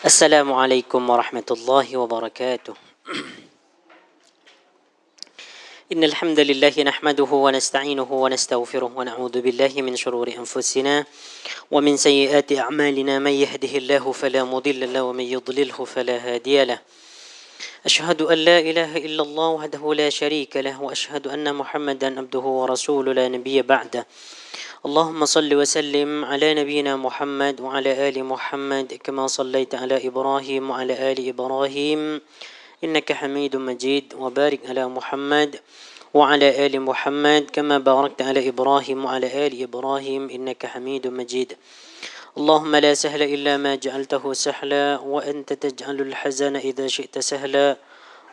السلام عليكم ورحمة الله وبركاته. إن الحمد لله نحمده ونستعينه ونستغفره ونعوذ بالله من شرور أنفسنا ومن سيئات أعمالنا. من يهده الله فلا مضل له ومن يضلله فلا هادي له. أشهد أن لا إله إلا الله وحده لا شريك له وأشهد أن محمدا عبده ورسوله لا نبي بعده. اللهم صل وسلم على نبينا محمد وعلى آل محمد كما صليت على إبراهيم وعلى آل إبراهيم إنك حميد مجيد، وبارك على محمد وعلى آل محمد كما باركت على إبراهيم وعلى آل إبراهيم إنك حميد مجيد. اللهم لا سهل إلا ما جعلته سهلا وأنت تجعل الحزن إذا شئت سهلا.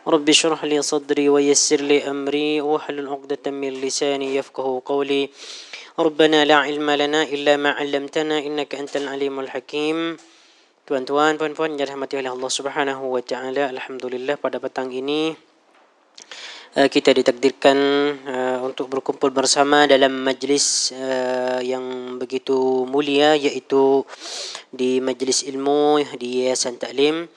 رب اشرح لي صدري ويسر لي أمري واحلل عقدة من لساني يفقه قولي. ربنا لا علم لنا إلا ما علمتنا إنك أنت العليم الحكيم. Tuan-tuan, puan-puan yang dirahmati oleh Allah Subhanahu wa taala, alhamdulillah pada petang ini kita ditakdirkan untuk berkumpul bersama dalam majlis yang begitu mulia, iaitu di majlis ilmu di Yayasan Taklim,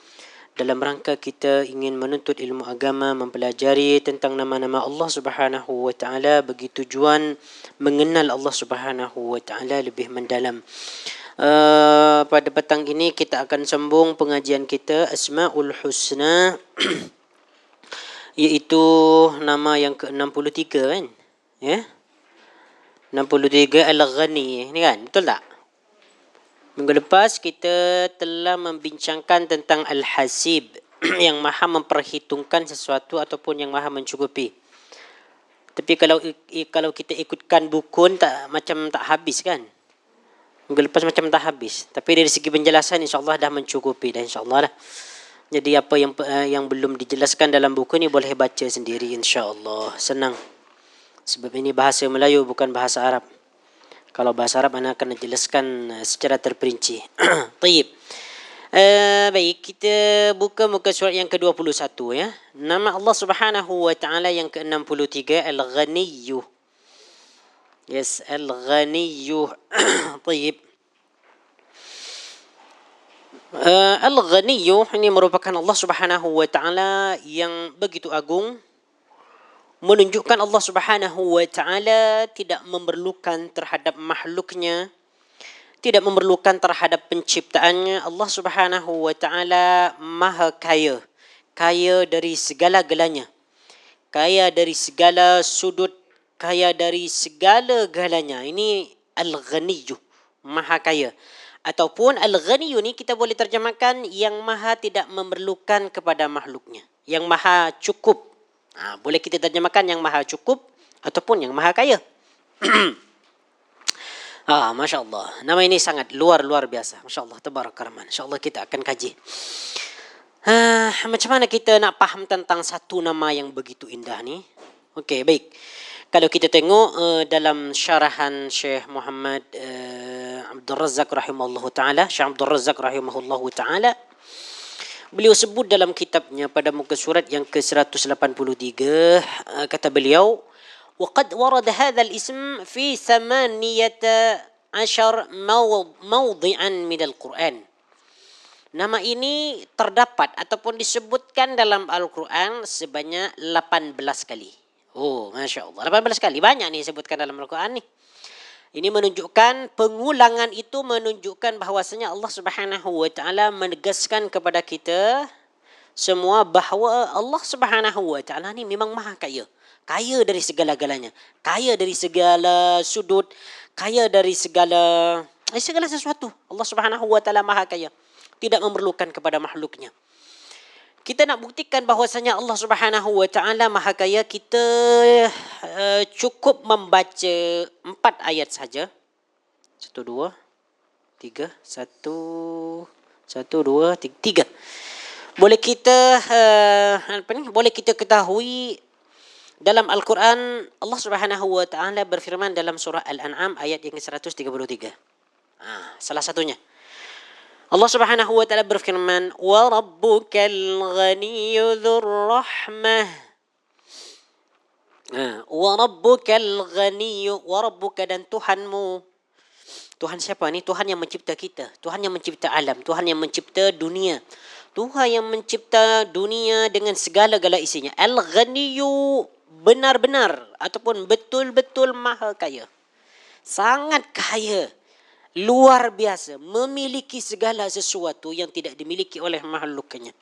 dalam rangka kita ingin menuntut ilmu agama, mempelajari tentang nama-nama Allah Subhanahu wa taala bagi tujuan mengenal Allah Subhanahu wa taala lebih mendalam. Pada petang ini kita akan sambung pengajian kita Asmaul Husna iaitu nama yang ke-63 kan? Ya. 63 Al-Ghani ni kan? Betul tak? Minggu lepas kita telah membincangkan tentang Al-Hasib yang maha memperhitungkan sesuatu ataupun yang maha mencukupi. Tapi kalau kita ikutkan buku macam tak habis kan? Minggu lepas macam tak habis. Tapi dari segi penjelasan insya-Allah dah mencukupi dah insya-Allah dah. Jadi apa yang belum dijelaskan dalam buku ni boleh baca sendiri insya-Allah. Senang. Sebab ini bahasa Melayu bukan bahasa Arab. Kalau bahasa Arab ana akan jelaskan secara terperinci. Baik. Baik, kita buka muka surat yang ke-21 ya. Nama Allah Subhanahu wa taala yang ke-63 Al-Ghaniyyu. Yes, Al-Ghaniyyu. Baik. Al-Ghaniyyu ini merupakan Allah Subhanahu wa taala yang begitu agung, menunjukkan Allah Subhanahu wa taala tidak memerlukan terhadap makhluknya, tidak memerlukan terhadap penciptaannya. Allah Subhanahu wa taala maha kaya, kaya dari segala-galanya, kaya dari segala sudut, kaya dari segala-galanya. Ini Al-Ghaniyyu, maha kaya. Ataupun Al-Ghaniyyu ni kita boleh terjemahkan yang maha tidak memerlukan kepada makhluknya, yang maha cukup. Boleh kita terjemahkan yang maha cukup ataupun yang maha kaya. Masya Allah. Nama ini sangat luar biasa. Masya Allah, tabarakallah. Insya Allah kita akan kaji. Macam mana kita nak faham tentang satu nama yang begitu indah ni? Okey, baik. Kalau kita tengok dalam syarahan Syekh Muhammad Abdul Razzaq rahimahullahu taala, Syekh Abdul Razzaq rahimahullahu taala, beliau sebut dalam kitabnya pada muka surat yang ke-183, kata beliau, وقد ورد هذا الاسم في 18 موضعا من القرآن. Nama ini terdapat ataupun disebutkan dalam Al-Quran sebanyak 18 kali. Oh, Masya Allah. 18 kali. Banyak nih disebutkan dalam Al-Quran nih. Ini menunjukkan, pengulangan itu menunjukkan bahawasanya Allah Subhanahu wa taala menegaskan kepada kita semua bahawa Allah Subhanahu wa taala ni memang maha kaya. Kaya dari segala-galanya. Kaya dari segala sudut. Kaya dari segala sesuatu. Allah Subhanahu wa taala maha kaya. Tidak memerlukan kepada makhluknya. Kita nak buktikan bahawasanya Allah Subhanahu wa taala maha kaya, kita cukup membaca 4 ayat saja. 1 2 3 Boleh kita boleh kita ketahui dalam Al-Quran Allah Subhanahu wa taala berfirman dalam surah Al-An'am ayat yang ke-133. Salah satunya Allah Subhanahu wa taala berfirman, "Wa rabbukal ghaniyyu dzur rahmah." Wa rabbukal ghaniyyu, wa rabbuka dan Tuhanmu Tuhan siapa ni? Tuhan yang mencipta kita. Tuhan yang mencipta alam. Tuhan yang mencipta dunia. Tuhan yang mencipta dunia dengan segala-gala isinya. Al-Ghaniyyu, benar-benar ataupun betul-betul maha kaya. Sangat kaya. Luar biasa. Memiliki segala sesuatu yang tidak dimiliki oleh makhluknya.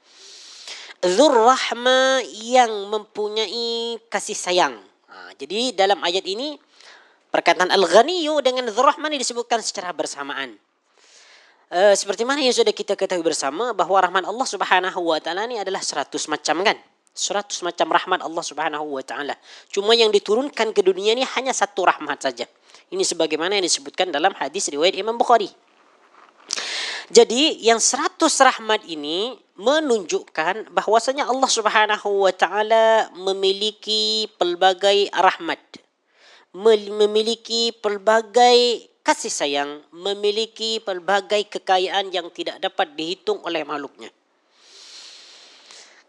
Dzur Rahmah, yang mempunyai kasih sayang. Jadi dalam ayat ini perkataan Al-Ghaniyyu dengan Dzur Rahmah ini disebutkan secara bersamaan. Seperti mana yang sudah kita ketahui bersama bahwa rahmat Allah Subhanahu wa taala ini adalah 100 macam kan? 100 macam rahmat Allah Subhanahu wa taala. Cuma yang diturunkan ke dunia ini hanya satu rahmat saja. Ini sebagaimana yang disebutkan dalam hadis riwayat Imam Bukhari. Jadi yang 100 rahmat ini menunjukkan bahwasanya Allah Subhanahu wa taala memiliki pelbagai rahmat. Memiliki pelbagai kasih sayang, memiliki pelbagai kekayaan yang tidak dapat dihitung oleh makhluknya.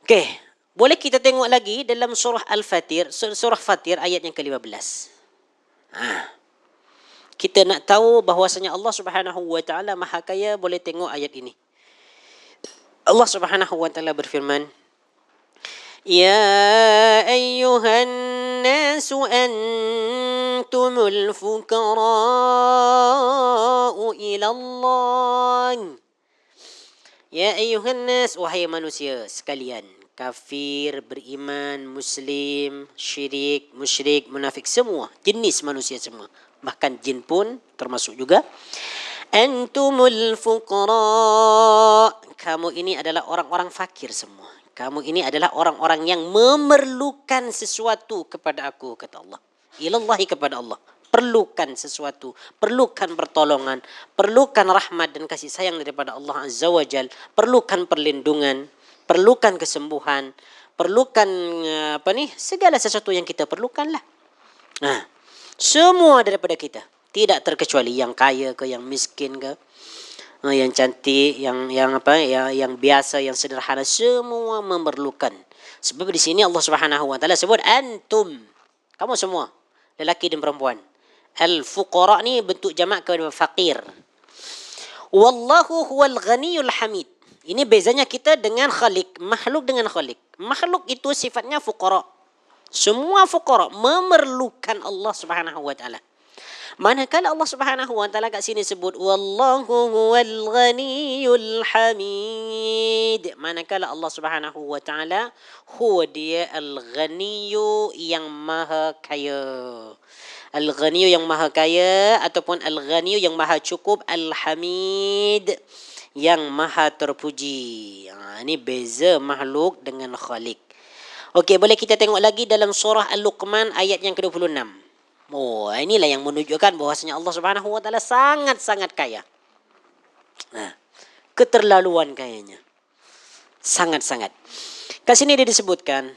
Okey, boleh kita tengok lagi dalam surah Al-Fatir, surah Fatir ayat yang ke-15. Kita nak tahu bahwasanya Allah Subhanahu wa taala Maha Kaya, boleh tengok ayat ini. Allah Subhanahu wa taala berfirman, "Ya ayyuhan nasu antumul fuqara'u ila Allah." Ya ayyuhan nas, wahai manusia sekalian, kafir, beriman, muslim, syirik, musyrik, munafik, semua jenis manusia semua. Bahkan jin pun termasuk juga. Antumul fuqara, kamu ini adalah orang-orang fakir semua. Kamu ini adalah orang-orang yang memerlukan sesuatu kepada aku, kata Allah. Ilallahi, kepada Allah. Perlukan sesuatu, perlukan pertolongan, perlukan rahmat dan kasih sayang daripada Allah Azza wa Jal, perlukan perlindungan, perlukan kesembuhan, perlukan segala sesuatu yang kita perlukanlah. Semua daripada kita, tidak terkecuali yang kaya ke, yang miskin ke, yang cantik, yang biasa, yang sederhana, semua memerlukan. Sebab di sini Allah Subhanahu wa taala sebut antum, kamu semua, lelaki dan perempuan. Al-fuqara ni bentuk jamak kepada faqir. Wallahu huwal ghaniyul hamid. Ini bezanya kita dengan khaliq, makhluk dengan khaliq. Makhluk itu sifatnya fuqara. Semua fuqara memerlukan Allah Subhanahu wa taala. Manakala Allah Subhanahu wa taala kat sini sebut wallahu huwal ghaniyul hamid. Manakala Allah Subhanahu wa taala huwa dia al-ghaniyyu, yang maha kaya. Al-ghaniyyu yang maha kaya ataupun al-ghaniyyu yang maha cukup, al-hamid yang maha terpuji. Ini beza makhluk dengan khaliq. Okey, boleh kita tengok lagi dalam surah Al-Luqman ayat yang ke-26. Inilah yang menunjukkan bahwasanya Allah Subhanahu wa taala sangat-sangat kaya. Keterlaluan kayanya. Sangat-sangat. Kat sini dia disebutkan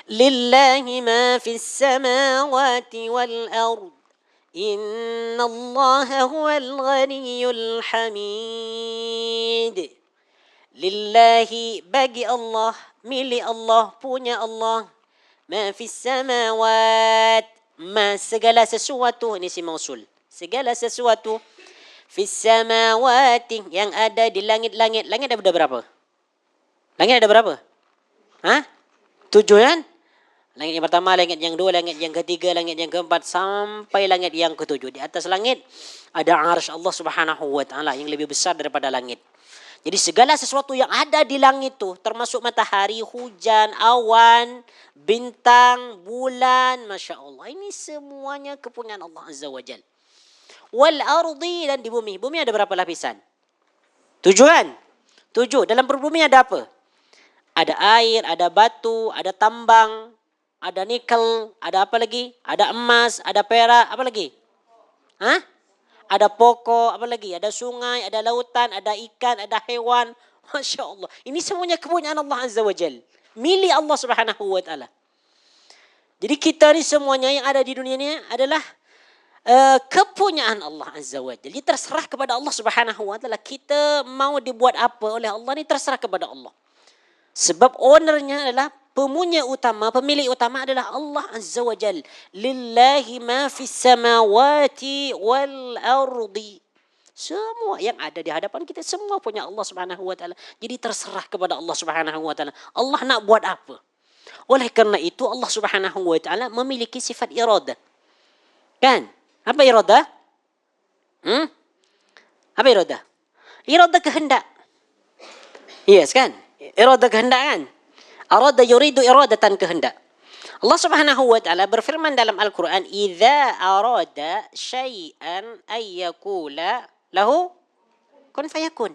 lillahi ma fis samawati wal ard. Innallaha huwal ghaniyyul hamid. Lillahi, bagi Allah, milik Allah, punya Allah. Ma fis samawat, ma segala sesuatu, ini si mausul. Segala sesuatu. Fis samawati, yang ada di langit-langit. Langit ada berapa? Langit ada berapa? 7 kan? Langit yang pertama, langit yang dua, langit yang ketiga, langit yang keempat, sampai langit yang ketujuh. Di atas langit ada arsy Allah Subhanahu wa taala yang lebih besar daripada langit. Jadi segala sesuatu yang ada di langit itu, termasuk matahari, hujan, awan, bintang, bulan, Masya Allah. Ini semuanya kepunyaan Allah Azza wa Jal. Wal ardi, dan di bumi. Bumi ada berapa lapisan? 7 kan? 7. Dalam bumi ada apa? Ada air, ada batu, ada tambang, ada nikel, ada apa lagi? Ada emas, ada perak, apa lagi? Ada pokok, apa lagi? Ada sungai, ada lautan, ada ikan, ada hewan. Masya Allah. Ini semuanya kepunyaan Allah Azza wa Jal. Milik Allah Subhanahu wa taala. Jadi kita ni semuanya yang ada di dunia ni adalah kepunyaan Allah Azza wa Jal. Jadi terserah kepada Allah Subhanahu wa taala. Kita mau dibuat apa oleh Allah ni terserah kepada Allah. Sebab ownernya adalah pemunya utama, pemilik utama adalah Allah Azza wa Jal. Lillahi ma fis samawati wal ardi. Semua yang ada di hadapan kita semua punya Allah Subhanahu wa taala. Jadi terserah kepada Allah Subhanahu wa taala. Allah nak buat apa? Oleh kerana itu Allah Subhanahu wa taala memiliki sifat iradah. Kan? Apa iradah? Apa iradah? Iradah kehendak. Yes kan? Iradah kehendak kan? Arada yuridu iradatan kehendak. Allah Subhanahu wa taala berfirman dalam Al-Quran, "Idza arada syai'an ay yaqula lahu kun fayakun."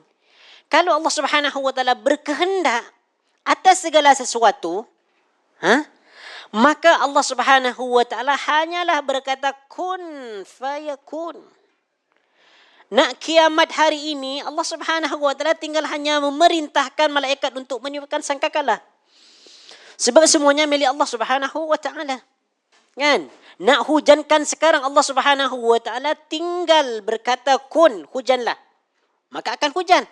Kalau Allah Subhanahu wa taala berkehendak atas segala sesuatu, maka Allah Subhanahu wa taala hanyalah berkata kun fayakun. Nak kiamat hari ini Allah Subhanahu wa taala tinggal hanya memerintahkan malaikat untuk meniupkan sangkakala. Sebab semuanya milik Allah Subhanahu wa taala. Kan? Nak hujankan sekarang Allah Subhanahu wa taala tinggal berkata kun, hujanlah. Maka akan hujan.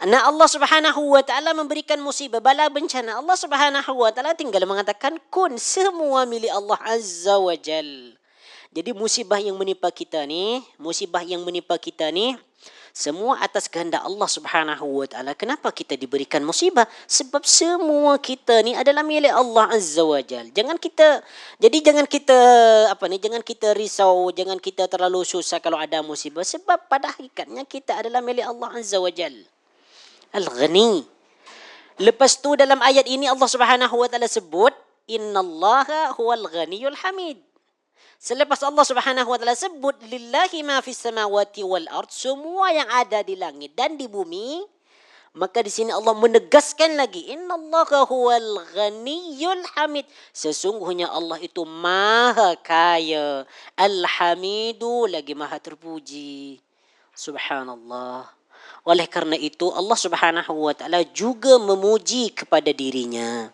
Nak Allah Subhanahu wa taala memberikan musibah, bala bencana, Allah Subhanahu wa taala tinggal mengatakan kun, semua milik Allah Azza wa Jal. Jadi musibah yang menimpa kita ni, semua atas kehendak Allah Subhanahu wa taala. Kenapa kita diberikan musibah? Sebab semua kita ni adalah milik Allah Azza wa Jal. Jangan kita risau, jangan kita terlalu susah kalau ada musibah, sebab pada hakikatnya kita adalah milik Allah Azza wa Jal. Al-Ghani. Lepas tu dalam ayat ini Allah Subhanahu wa taala sebut innallaha huwal ghaniyul hamid. Selepas Allah Subhanahu wa taala sebut lillahi ma fis samawati wal ard, semua yang ada di langit dan di bumi, maka di sini Allah menegaskan lagi innallaha huwal ghaniyyul hamid. Sesungguhnya Allah itu maha kaya, al-hamidu, lagi maha terpuji. Subhanallah. Oleh kerana itu Allah Subhanahu wa taala juga memuji kepada dirinya.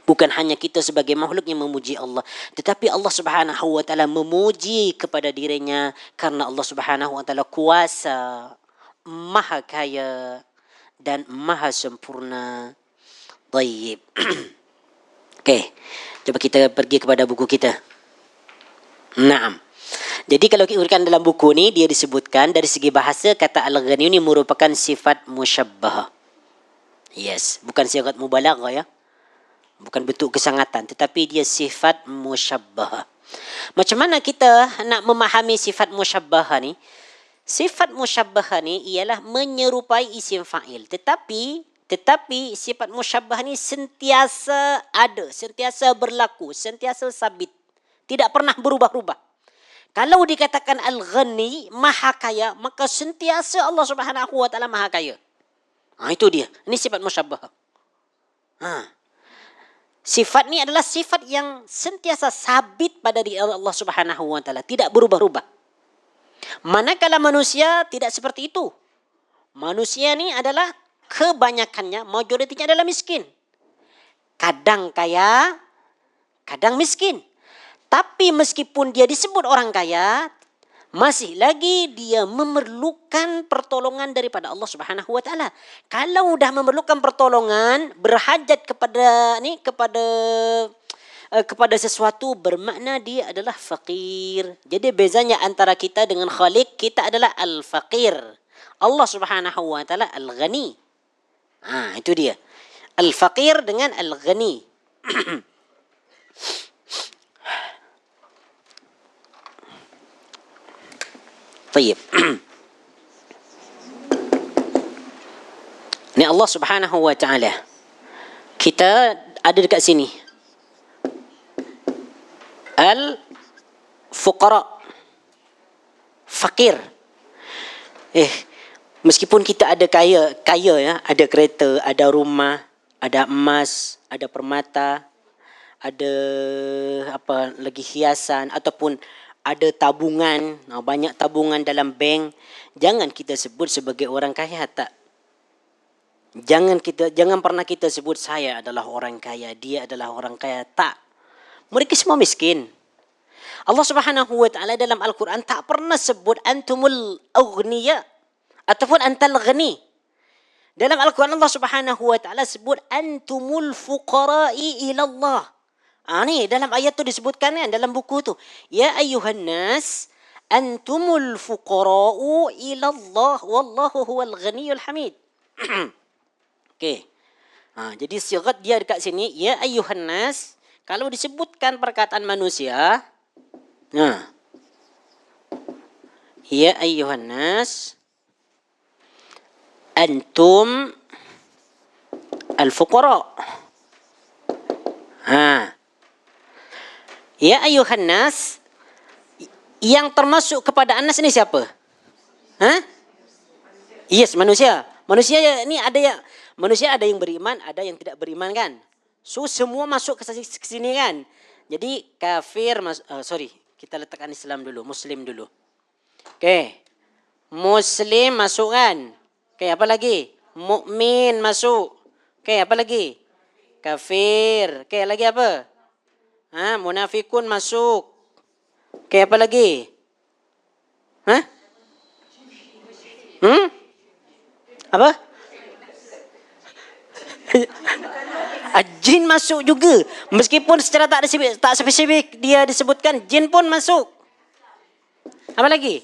Bukan hanya kita sebagai makhluk yang memuji Allah, tetapi Allah Subhanahu wa taala memuji kepada dirinya karena Allah Subhanahu wa taala kuasa, maha kaya dan maha sempurna. Baik. Okey. Coba kita pergi kepada buku kita. Naam. Jadi kalau kita urutkan dalam buku ni, dia disebutkan dari segi bahasa kata al-ghani ini merupakan sifat musyabbah. Yes, bukan sifat mubalaghah ya. Bukan bentuk kesangatan, tetapi dia sifat musyabbah. Macam mana kita nak memahami sifat musyabbah ni? Sifat musyabbah ni ialah menyerupai isim fa'il. Tetapi sifat musyabbah ni sentiasa ada, sentiasa berlaku, sentiasa sabit. Tidak pernah berubah-ubah. Kalau dikatakan al-ghani, maha kaya, maka sentiasa Allah Subhanahu wa taala maha kaya. Itu dia. Ini sifat musyabbah. Sifat ni adalah sifat yang sentiasa sabit pada diri Allah Subhanahu wa taala, tidak berubah-ubah. Manakala manusia tidak seperti itu. Manusia ni adalah kebanyakannya, majoritinya adalah miskin. Kadang kaya, kadang miskin. Tapi meskipun dia disebut orang kaya, masih lagi dia memerlukan pertolongan daripada Allah Subhanahu wa taala. Kalau dah memerlukan pertolongan, berhajat kepada sesuatu, bermakna dia adalah fakir. Jadi bezanya antara kita dengan Khaliq, kita adalah al-faqir. Allah Subhanahu wa taala al-ghani. Itu dia. Al-faqir dengan al-ghani. Baik. Ini Allah Subhanahu wa taala. Kita ada dekat sini. Al-fuqara. Fakir. Meskipun kita ada kaya ya, ada kereta, ada rumah, ada emas, ada permata, ada apa lagi hiasan ataupun ada tabungan, banyak tabungan dalam bank, jangan kita sebut sebagai orang kaya, tak. Jangan pernah kita sebut saya adalah orang kaya, dia adalah orang kaya, tak. Mereka semua miskin. Allah Subhanahu wa taala dalam Al-Quran tak pernah sebut antumul aghniya ataupun antal ghani. Dalam Al-Quran Allah Subhanahu wa taala sebut antumul fuqara'i ila Allah. Ni dalam ayat tu disebutkan kan dalam buku tu. Ya ayyuhan nas antumul fuqara'u ila Allah wallahu huwal ghaniyyul hamid. Okey. Jadi sigat dia dekat sini ya ayyuhan nas, kalau disebutkan perkataan manusia, ya ayyuhan nas antum al-fuqara. Ya ayuhan nas, yang termasuk kepada anas ini siapa? Yes, manusia. Manusia ni ada yang beriman, ada yang tidak beriman kan? So semua masuk ke sini kan? Jadi kafir kita letakkan Islam dulu, Muslim dulu. Okey. Muslim masuk kan? Okey, apa lagi? Mukmin masuk. Okey, apa lagi? Kafir. Okey, lagi apa? Munafikun masuk. Okey, apa lagi? Apa? Jin masuk juga. Meskipun secara tak spesifik dia disebutkan, jin pun masuk. Apa lagi?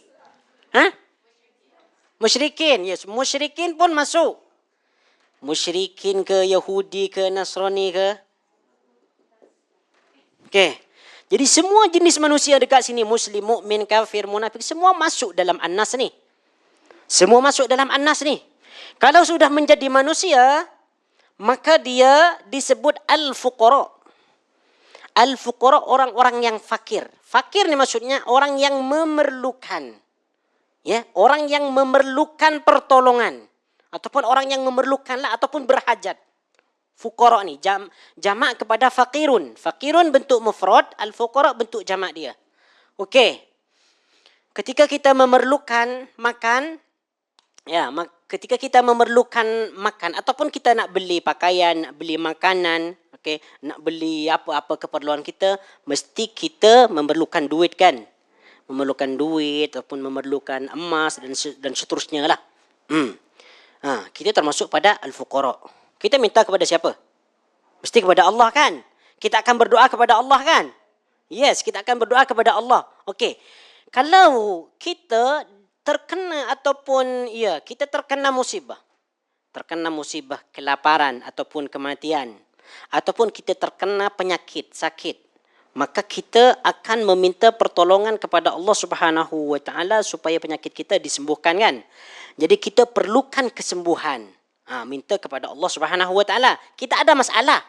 Musyrikin. Yes, musyrikin pun masuk. Musyrikin ke, Yahudi ke, Nasrani ke. Okey. Jadi semua jenis manusia dekat sini, Muslim, mukmin, kafir, munafik, semua masuk dalam An-Nas ni. Semua masuk dalam An-Nas ni. Kalau sudah menjadi manusia, maka dia disebut al-fuqara. Al-fuqara orang-orang yang fakir. Fakir ni maksudnya orang yang memerlukan. Ya, orang yang memerlukan pertolongan ataupun orang yang memerlukanlah ataupun berhajat. Fuqara ni jamak kepada faqirun. Faqirun bentuk mufrad, al-fuqara bentuk jamak dia. Okey. Ketika kita memerlukan makan, ketika kita memerlukan makan ataupun kita nak beli pakaian, nak beli makanan, okey, nak beli apa-apa keperluan kita, mesti kita memerlukan duit kan? Memerlukan duit ataupun memerlukan emas dan seterusnya lah. Kita termasuk pada al-fuqara. Kita minta kepada siapa? Mesti kepada Allah kan? Kita akan berdoa kepada Allah kan? Yes, kita akan berdoa kepada Allah. Okey. Kalau kita terkena ataupun kita terkena musibah. Terkena musibah kelaparan ataupun kematian. Ataupun kita terkena penyakit, sakit. Maka kita akan meminta pertolongan kepada Allah Subhanahu wa taala supaya penyakit kita disembuhkan kan. Jadi kita perlukan kesembuhan. Minta kepada Allah Subhanahu wa taala. Kita ada masalah.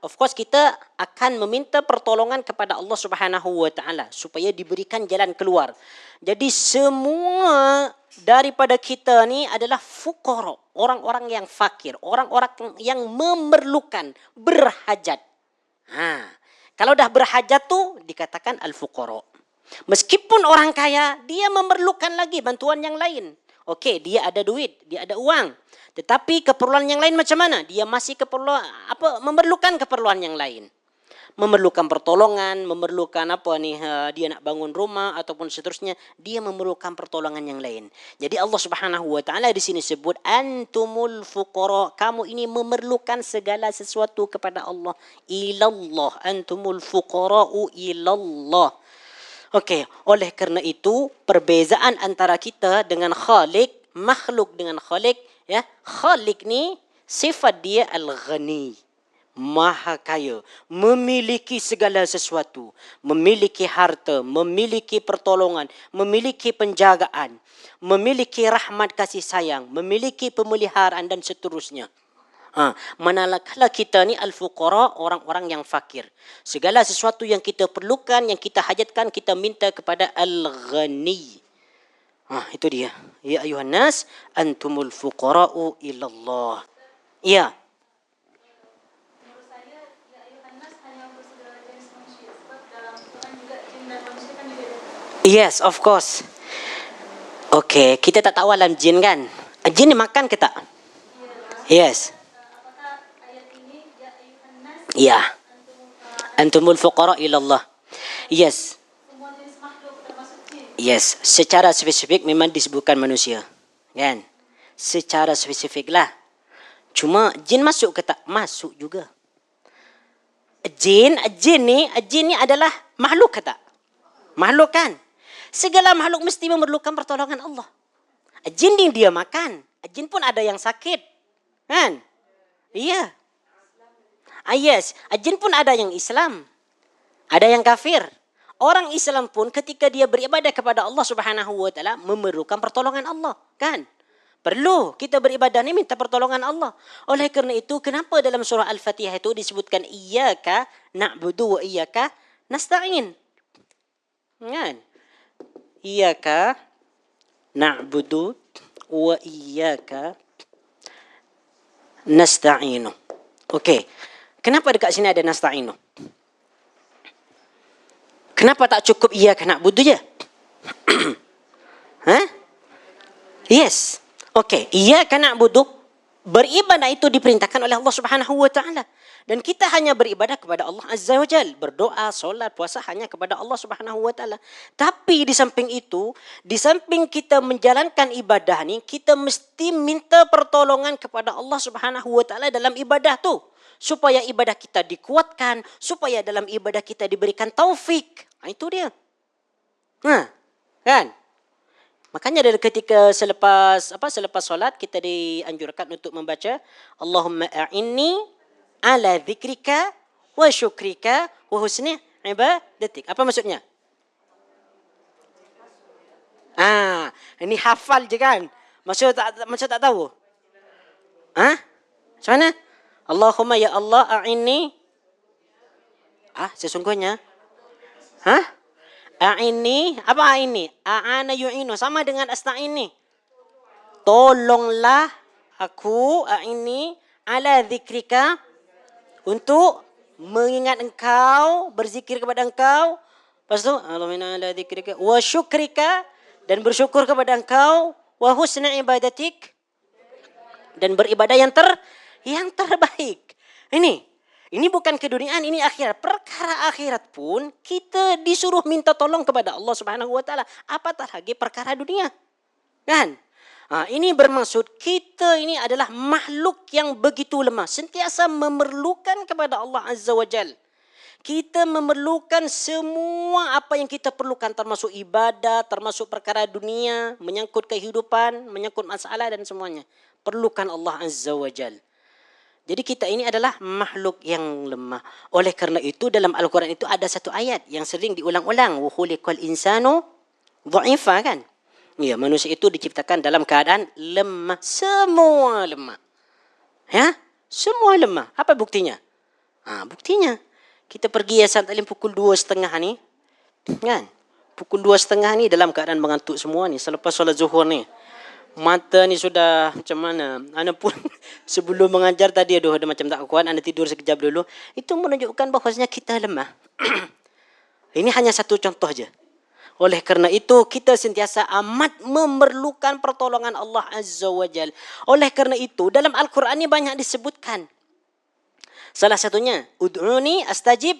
Of course kita akan meminta pertolongan kepada Allah Subhanahu wa taala supaya diberikan jalan keluar. Jadi semua daripada kita ni adalah fuqara, orang-orang yang fakir, orang-orang yang memerlukan, berhajat. Kalau dah berhajat tu dikatakan al-fuqara. Meskipun orang kaya, dia memerlukan lagi bantuan yang lain. Okey, dia ada duit, dia ada uang. Tetapi keperluan yang lain macam mana? Dia masih memerlukan keperluan yang lain. Memerlukan pertolongan, memerlukan dia nak bangun rumah ataupun seterusnya, dia memerlukan pertolongan yang lain. Jadi Allah Subhanahu wa taala di sini sebut antumul fuqara, kamu ini memerlukan segala sesuatu kepada Allah. Ilallah, antumul fuqara'u ilallah. Okey, oleh kerana itu perbezaan antara kita dengan Khalik, makhluk dengan Khalik, Khalik ni sifat dia al-ghani. Maha kaya, memiliki segala sesuatu, memiliki harta, memiliki pertolongan, memiliki penjagaan, memiliki rahmat kasih sayang, memiliki pemeliharaan dan seterusnya. Manakala kita ni al-fuqara, orang-orang yang fakir. Segala sesuatu yang kita perlukan, yang kita hajatkan, kita minta kepada al-ghani. Itu dia. Ya ayuhan nas, antumul fuqara'u ilallah. Ya. Yes, of course. Okay, kita tak tahu alam jin kan? Jin ni makan ke tak? Yes. Ya. Antumul fuqara ilallah. Yes. Yes, secara spesifik memang disebutkan manusia. Kan? secara spesifik lah. Cuma jin masuk ke tak? Masuk juga. Jin ni adalah makhluk ke tak? Makhluk kan? Segala makhluk mesti memerlukan pertolongan Allah. Jin ni dia makan. Jin pun ada yang sakit. Kan? Iya. Yes. Jin pun ada yang Islam. Ada yang kafir. Orang Islam pun ketika dia beribadah kepada Allah Subhanahu wa taala memerlukan pertolongan Allah, kan? Perlu kita beribadah ni minta pertolongan Allah. Oleh kerana itu, kenapa dalam surah Al-Fatihah itu disebutkan iyyaka na'budu wa iyyaka nasta'in? Kan? Iyyaka na'budu wa iyyaka nasta'inu. Okey. Kenapa dekat sini ada nasta'inu? Kenapa tak cukup iyyaka na'budu je? Yes. Okey, iyyaka na'budu, beribadah itu diperintahkan oleh Allah Subhanahu wa taala. Dan kita hanya beribadah kepada Allah Azza wa Jal. Berdoa, solat, puasa hanya kepada Allah Subhanahu wa taala. Tapi di samping itu, di samping kita menjalankan ibadah ni, kita mesti minta pertolongan kepada Allah Subhanahu wa taala dalam ibadah tu. Supaya ibadah kita dikuatkan, supaya dalam ibadah kita diberikan taufik. Itu dia. Kan? Makanya dari ketika selepas solat kita dianjurkan untuk membaca Allahumma a'inni ala dzikrika wa syukrika wa husni ibadatik. Apa maksudnya? Ini hafal je kan? Maksud tak tahu? Macam mana? Allahumma ya Allah a'inni. Sesungguhnya. A'inni, apa a'inni? A'ana yu'inu, sama dengan asta'inni. Tolonglah aku, a'inni, ala dzikrika, untuk mengingat engkau, berzikir kepada engkau. Lepas tu, Allahumma ala dzikrika, wa syukrika, dan bersyukur kepada engkau, wa husna ibadatik, dan beribadah yang terbaik. Ini bukan keduniaan, ini akhirat. Perkara akhirat pun kita disuruh minta tolong kepada Allah Subhanahu wa taala. Apatah lagi perkara dunia. Kan? Ini bermaksud kita ini adalah makhluk yang begitu lemah, sentiasa memerlukan kepada Allah Azza wa Jal. Kita memerlukan semua apa yang kita perlukan, termasuk ibadah, termasuk perkara dunia, menyangkut kehidupan, menyangkut masalah dan semuanya. Perlukan Allah Azza wa Jal. Jadi kita ini adalah makhluk yang lemah. Oleh kerana itu dalam Al-Quran itu ada satu ayat yang sering diulang-ulang. Wa khuliqal insanu dha'ifa, kan? Ya, manusia itu diciptakan dalam keadaan lemah. Semua lemah. Ya? Semua lemah. Apa buktinya? Buktinya kita pergi yayasan taklim pukul 2.30 ni. Kan? Pukul 2.30 ni dalam keadaan mengantuk semua ni. Selepas solat zuhur ni. Mata ni sudah macam mana. Ana pun sebelum mengajar tadi ada macam tak kuat. Ana tidur sekejap dulu. Itu menunjukkan bahawasanya kita lemah. Ini hanya satu contoh je. Oleh kerana itu kita sentiasa amat memerlukan pertolongan Allah Azza wa Jal. Oleh kerana itu dalam Al-Quran ni banyak disebutkan. Salah satunya, ud'uni astajib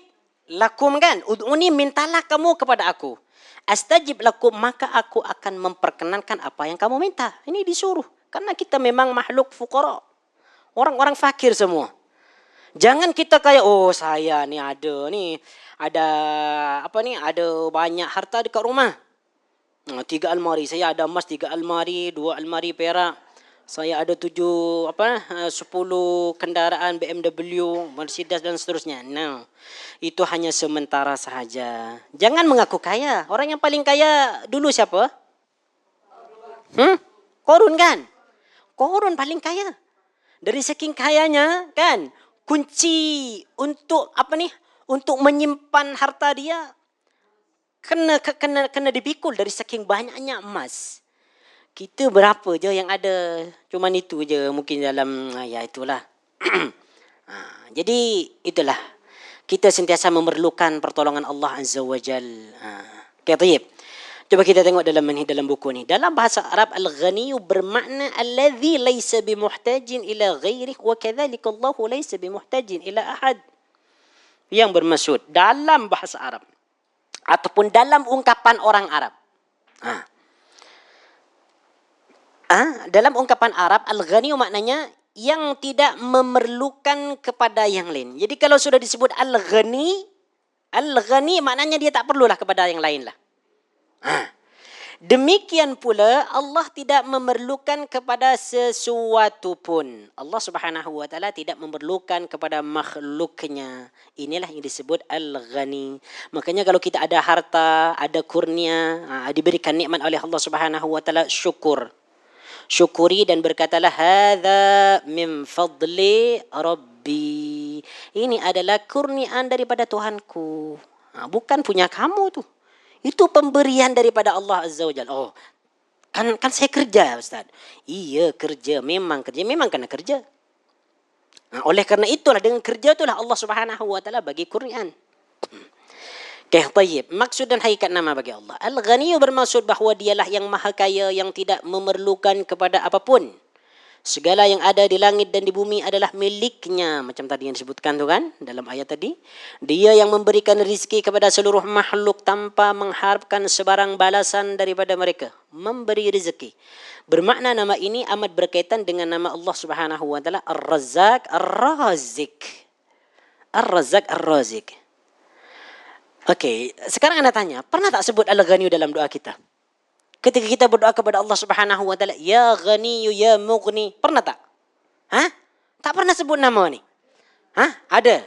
lakum, kan? Ud'uni, mintalah kamu kepada aku. Astajib lakum, maka aku akan memperkenankan apa yang kamu minta. Ini disuruh. Karena kita memang makhluk fuqara. Orang-orang fakir semua. Jangan kita kayak, saya ni ada banyak harta dekat rumah. 3 almari. Saya ada emas 3 almari, 2 almari perak. Saya ada 10 kendaraan BMW, Mercedes dan seterusnya. No. Itu hanya sementara sahaja. Jangan mengaku kaya. Orang yang paling kaya dulu siapa? Qarun, kan? Qarun paling kaya. Dari saking kayanya, kan? Kunci untuk untuk menyimpan harta dia kena dipikul dari saking banyaknya emas. Kita berapa je yang ada, cuman itu je mungkin dalam, itulah. Jadi itulah, kita sentiasa memerlukan pertolongan Allah Azza wa Jal. Okay, tayyib. Coba kita tengok dalam buku ni. Dalam bahasa Arab, al-ghaniyu bermakna alladhi laysa bimuhtajin ila ghairih wa kadhalika Allahu laysa bimuhtajin ila ahad. Yang bermaksud dalam bahasa Arab ataupun dalam ungkapan orang Arab. Dalam ungkapan Arab, al-ghani maknanya yang tidak memerlukan kepada yang lain. Jadi kalau sudah disebut al-ghani maknanya dia tak perlulah kepada yang lain lah. Demikian pula Allah tidak memerlukan kepada sesuatu pun. Allah Subhanahu wa taala tidak memerlukan kepada makhluknya. Inilah yang disebut al-ghani. Makanya kalau kita ada harta, ada kurnia, diberikan nikmat oleh Allah Subhanahu wa taala, syukur. Syukuri dan berkatalah hadza min fadli rabbi. Ini adalah kurniaan daripada Tuhanku. Bukan punya kamu tuh. Itu pemberian daripada Allah Azza wa Jalla. Oh, kan saya kerja, Ustaz. Iya, kerja, memang kena kerja. Oleh karena itulah dengan kerja itulah Allah Subhanahu wa taala bagi kurniaan. Okay, tayyib. Maksud dan hakikat nama bagi Allah. Al-Ghani bermaksud bahawa dialah yang maha kaya yang tidak memerlukan kepada apapun. Segala yang ada di langit dan di bumi adalah miliknya. Macam tadi yang disebutkan tu kan dalam ayat tadi. Dia yang memberikan rezeki kepada seluruh makhluk tanpa mengharapkan sebarang balasan daripada mereka. Memberi rezeki. Bermakna nama ini amat berkaitan dengan nama Allah Subhanahu wa taala Ar-Razzaq Ar-Razik. Ar-Razzaq Ar-Razik. Okey, sekarang anda tanya, pernah tak sebut Al-Ghani dalam doa kita? Ketika kita berdoa kepada Allah Subhanahu wa taala, ya Ghani ya Mughni, pernah tak? Tak pernah sebut nama ni. Ada.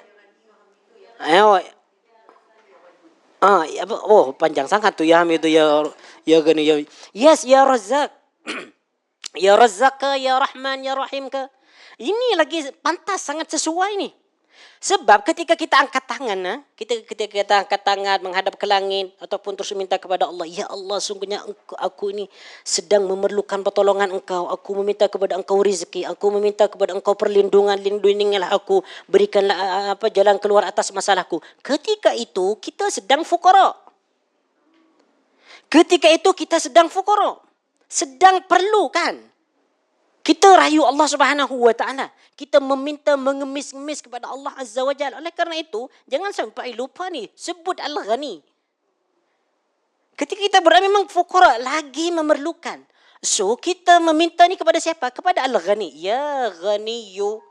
Panjang sangat tu ya Hamid tu ya Ghani ya. Yes, ya Razzaq. Ya Razzaq ka, ya Rahman, ya Rahim ka. Ini lagi pantas, sangat sesuai ni. Sebab ketika kita angkat tangan, ketika kita angkat tangan menghadap ke langit ataupun terus minta kepada Allah, ya Allah, sungguhnya aku ini sedang memerlukan pertolongan Engkau. Aku meminta kepada Engkau rezeki, aku meminta kepada Engkau perlindungan, lindungilah aku, berikanlah jalan keluar atas masalahku. Ketika itu kita sedang fuqara. Ketika itu kita sedang fuqara. Sedang perlu kan? Kita rayu Allah Subhanahu wa taala. Kita meminta mengemis-ngemis kepada Allah Azza wa Jalla. Oleh kerana itu, jangan sampai lupa ni, sebut Al-Ghani. Ketika kita berada memang fuqara, lagi memerlukan. So, kita meminta ni kepada siapa? Kepada Al-Ghani. Ya Ghaniyu.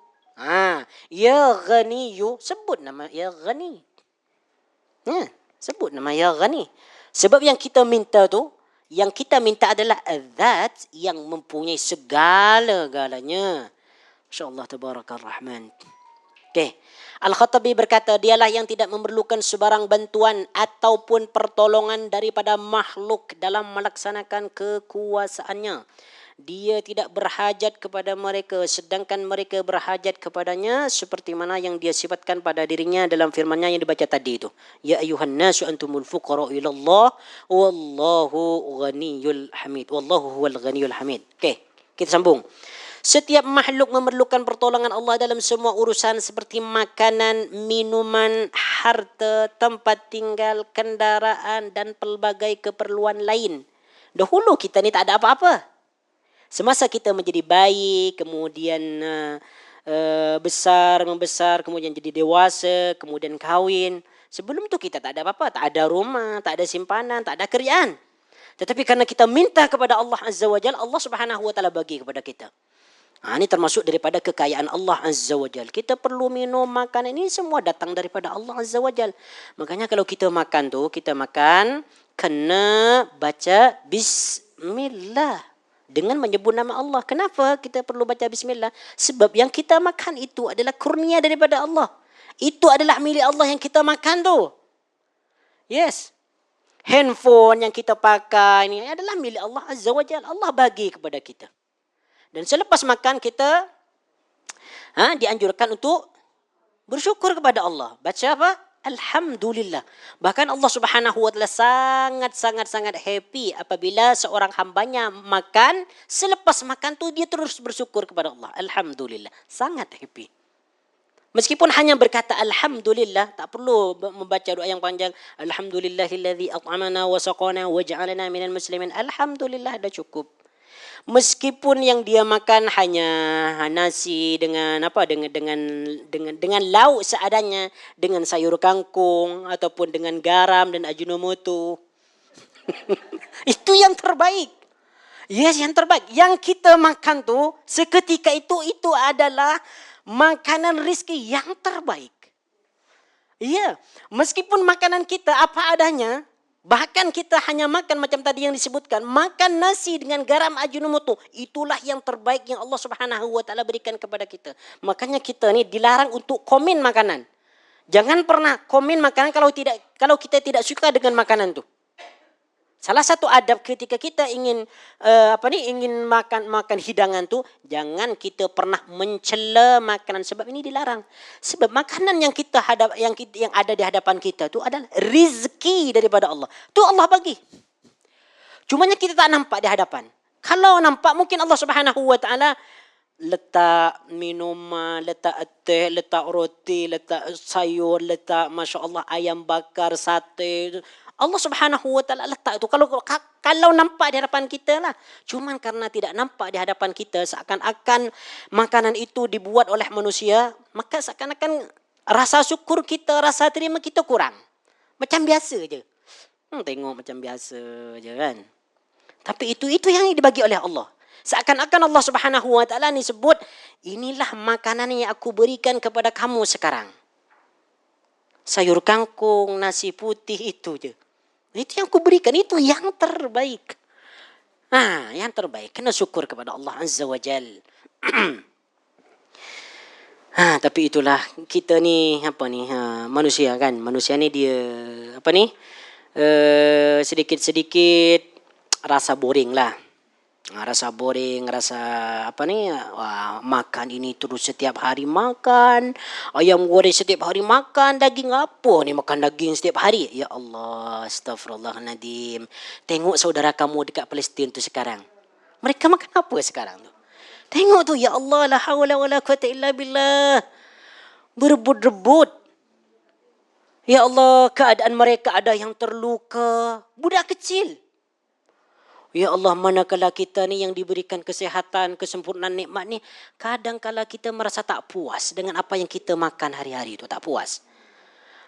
Ya Ghaniyu. Sebut nama Ya Ghani. Sebut nama Ya Ghani. Sebab yang kita minta tu, yang kita minta adalah Zat yang mempunyai segala-galanya. Masya-Allah tabarakar rahman. Okey. Al-Khattabi berkata, dialah yang tidak memerlukan sebarang bantuan ataupun pertolongan daripada makhluk dalam melaksanakan kekuasaannya. Dia tidak berhajat kepada mereka sedangkan mereka berhajat kepadanya seperti mana yang dia sifatkan pada dirinya dalam firman-Nya yang dibaca tadi itu. Ya ayuhan nasu antumul fuqara ila Allah wallahu ghaniyul hamid. Wallahu huwal ghaniyul hamid. Okey, kita sambung. Setiap makhluk memerlukan pertolongan Allah dalam semua urusan seperti makanan, minuman, harta, tempat tinggal, kendaraan dan pelbagai keperluan lain. Dahulu kita ni tak ada apa-apa. Semasa kita menjadi bayi, kemudian membesar, kemudian jadi dewasa, kemudian kahwin. Sebelum tu kita tak ada apa-apa, tak ada rumah, tak ada simpanan, tak ada kerjaan. Tetapi karena kita minta kepada Allah Azza wa Jalla, Allah Subhanahu wa taala bagi kepada kita. Ini termasuk daripada kekayaan Allah Azza wa Jalla. Kita perlu minum, makan, ini semua datang daripada Allah Azza wa Jalla. Makanya kalau kita makan tu, kita makan kena baca bismillah. Dengan menyebut nama Allah. Kenapa kita perlu baca bismillah? Sebab yang kita makan itu adalah kurnia daripada Allah. Itu adalah milik Allah yang kita makan tu. Yes. Handphone yang kita pakai ini adalah milik Allah Azza wa Jalla. Allah bagi kepada kita. Dan selepas makan kita dianjurkan untuk bersyukur kepada Allah. Baca apa? Alhamdulillah. Bahkan Allah Subhanahu wa taala sangat happy apabila seorang hambanya makan, selepas makan tu dia terus bersyukur kepada Allah. Alhamdulillah. Sangat happy. Meskipun hanya berkata alhamdulillah, tak perlu membaca doa yang panjang. Alhamdulillahilladzi at'amana wa saqana wa ja'alana minal muslimin. Alhamdulillah, dah cukup. Meskipun yang dia makan hanya nasi dengan dengan lauk seadanya, dengan sayur kangkung ataupun dengan garam dan ajinomoto. Itu yang terbaik. Yes, yang terbaik. Yang kita makan tu seketika itu adalah makanan rezeki yang terbaik. Ya, meskipun makanan kita apa adanya, bahkan kita hanya makan macam tadi yang disebutkan, makan nasi dengan garam Ajinomoto, itulah yang terbaik yang Allah Subhanahu wa taala berikan kepada kita. Makanya kita ni dilarang untuk komen makanan. Jangan pernah komen makanan kalau kita tidak suka dengan makanan tu. Salah satu adab ketika kita ingin ingin makan hidangan tu, jangan kita pernah mencela makanan, sebab ini dilarang. Sebab makanan yang kita yang ada di hadapan kita tu adalah rezeki daripada Allah. Tu Allah bagi. Cumanya kita tak nampak di hadapan. Kalau nampak mungkin Allah Subhanahu wa taala letak minuman, letak teh, letak roti, letak sayur, letak masya-Allah ayam bakar, sate. Allah Subhanahu wa taala letak itu kalau nampak di hadapan kita lah. Cuman karena tidak nampak di hadapan kita, seakan-akan makanan itu dibuat oleh manusia, maka seakan-akan rasa syukur kita, rasa terima kita kurang. Macam biasa je. Tengok macam biasa je kan. Tapi itu yang dibagi oleh Allah. Seakan-akan Allah Subhanahu wa taala ni sebut, inilah makanan yang aku berikan kepada kamu sekarang. Sayur kangkung, nasi putih itu je. Itu yang aku berikan, itu yang terbaik. Yang terbaik. Kena syukur kepada Allah Azza wa Jal. Tapi itulah kita ni manusia kan. Manusia ni dia sedikit-sedikit rasa boring lah. Rasa boring, makan ini terus setiap hari makan, ayam goreng setiap hari makan, daging apa ni makan daging setiap hari. Ya Allah, astagfirullahaladzim. Tengok saudara kamu dekat Palestin tu sekarang. Mereka makan apa sekarang tu? Tengok tu, ya Allah, la haula wala quwata illa billah. Berebut-rebut. Ya Allah, keadaan mereka ada yang terluka, budak kecil. Ya Allah, manakala kita ni yang diberikan kesihatan, kesempurnaan nikmat ni, kadang-kala kita merasa tak puas dengan apa yang kita makan hari-hari tu, tak puas.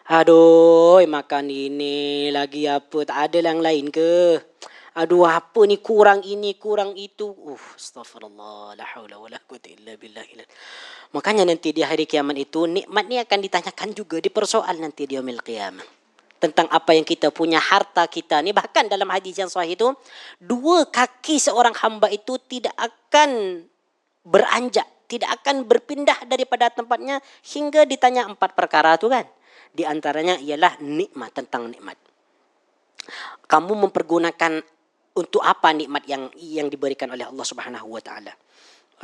Aduh, makan ini lagi apa, tak ada yang lain ke? Aduh, apa ni, kurang ini, kurang itu. Astaghfirullah, la haula wala quwata illa billah. Makanya nanti di hari kiamat itu, nikmat ni akan ditanyakan juga, dipersoal nanti di yaumil qiyamah. Tentang apa yang kita punya, harta kita ni. Bahkan dalam hadis yang sahih itu, 2 kaki seorang hamba itu tidak akan beranjak, tidak akan berpindah daripada tempatnya hingga ditanya 4 perkara tu kan. Di antaranya ialah nikmat, tentang nikmat. Kamu mempergunakan untuk apa nikmat yang diberikan oleh Allah Subhanahu wa taala?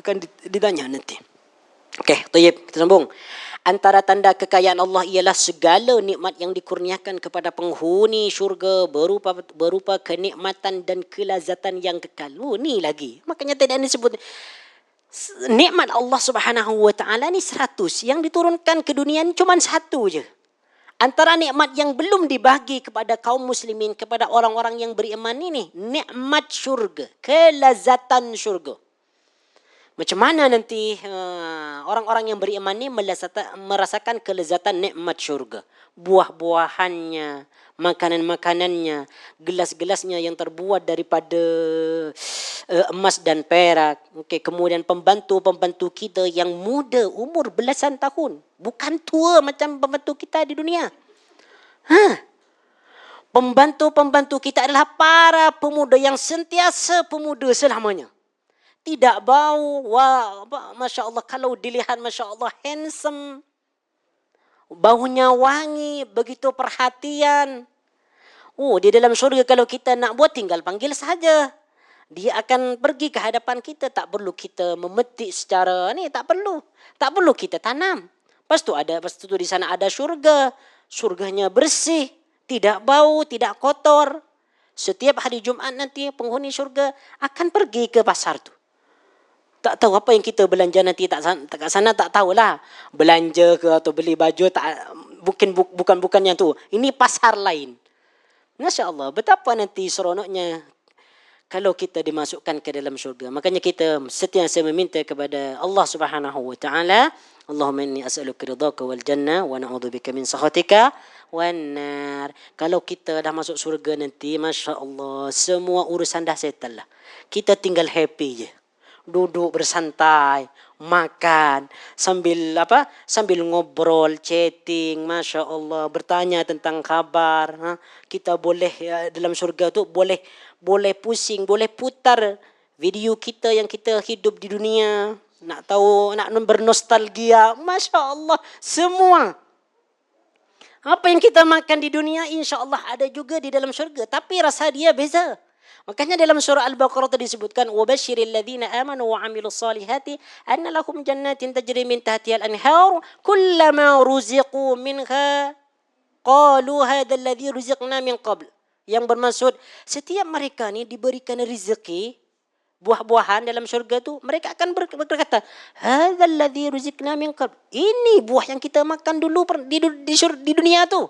Akan ditanya nanti. Okey, tayyib, kita sambung. Antara tanda kekayaan Allah ialah segala nikmat yang dikurniakan kepada penghuni syurga berupa kenikmatan dan kelazatan yang kekal. Ni lagi. Makanya tadi ini sebut nikmat Allah Subhanahu wa taala ni 100, yang diturunkan ke dunia ni cuma 1 je. Antara nikmat yang belum dibagi kepada kaum muslimin, kepada orang-orang yang beriman ini, nikmat syurga, kelazatan syurga. Macam mana nanti orang-orang yang beriman ni merasakan kelezatan nikmat syurga. Buah-buahannya, makanan-makanannya, gelas-gelasnya yang terbuat daripada emas dan perak. Kemudian pembantu-pembantu kita yang muda, umur belasan tahun. Bukan tua macam pembantu kita di dunia. Pembantu-pembantu kita adalah para pemuda yang sentiasa pemuda selamanya. Tidak bau, Masya Allah, kalau dilihat Masya Allah handsome, baunya wangi, begitu perhatian. Di dalam syurga kalau kita nak buat tinggal panggil saja. Dia akan pergi ke hadapan kita, tak perlu kita memetik secara ni, tak perlu kita tanam. Lepas tu di sana ada syurga, syurganya bersih, tidak bau, tidak kotor. Setiap hari Jumaat nanti penghuni syurga akan pergi ke pasar tu. Tak tahu apa yang kita belanja nanti tak sana, tak tahulah. Belanja ke atau beli baju, bukan yang tu. Ini pasar lain. Masya Allah, betapa nanti seronoknya kalau kita dimasukkan ke dalam syurga. Makanya kita sentiasa meminta kepada Allah Subhanahu wa taala, Allahumma inni as'aluka ridhaka wal jannah wa na'udzubika min sakhatika wan nar. Kalau kita dah masuk syurga nanti, masya-Allah, semua urusan dah settle lah. Kita tinggal happy je. Duduk bersantai, makan, sambil ngobrol, chatting, Masya Allah, bertanya tentang kabar. Kita boleh dalam surga tu boleh pusing, boleh putar video kita yang kita hidup di dunia. Nak tahu, nak bernostalgia, Masya Allah, semua. Apa yang kita makan di dunia, insya Allah ada juga di dalam surga. Tapi rasa dia beza. Makanya dalam surah Al-Baqarah tadi disebutkan wabashiril ladzina amanu wa 'amilus solihati anna lahum jannatin tajri min tahtiha al-anhar kullama ruziqu minha qalu hadzal ladzi ruziqna min qabl. Yang bermaksud setiap mereka ni diberikan rezeki buah-buahan dalam syurga tu, mereka akan berkata hadzal ladzi ruziqna min qabl. Ini buah yang kita makan dulu di dunia tu.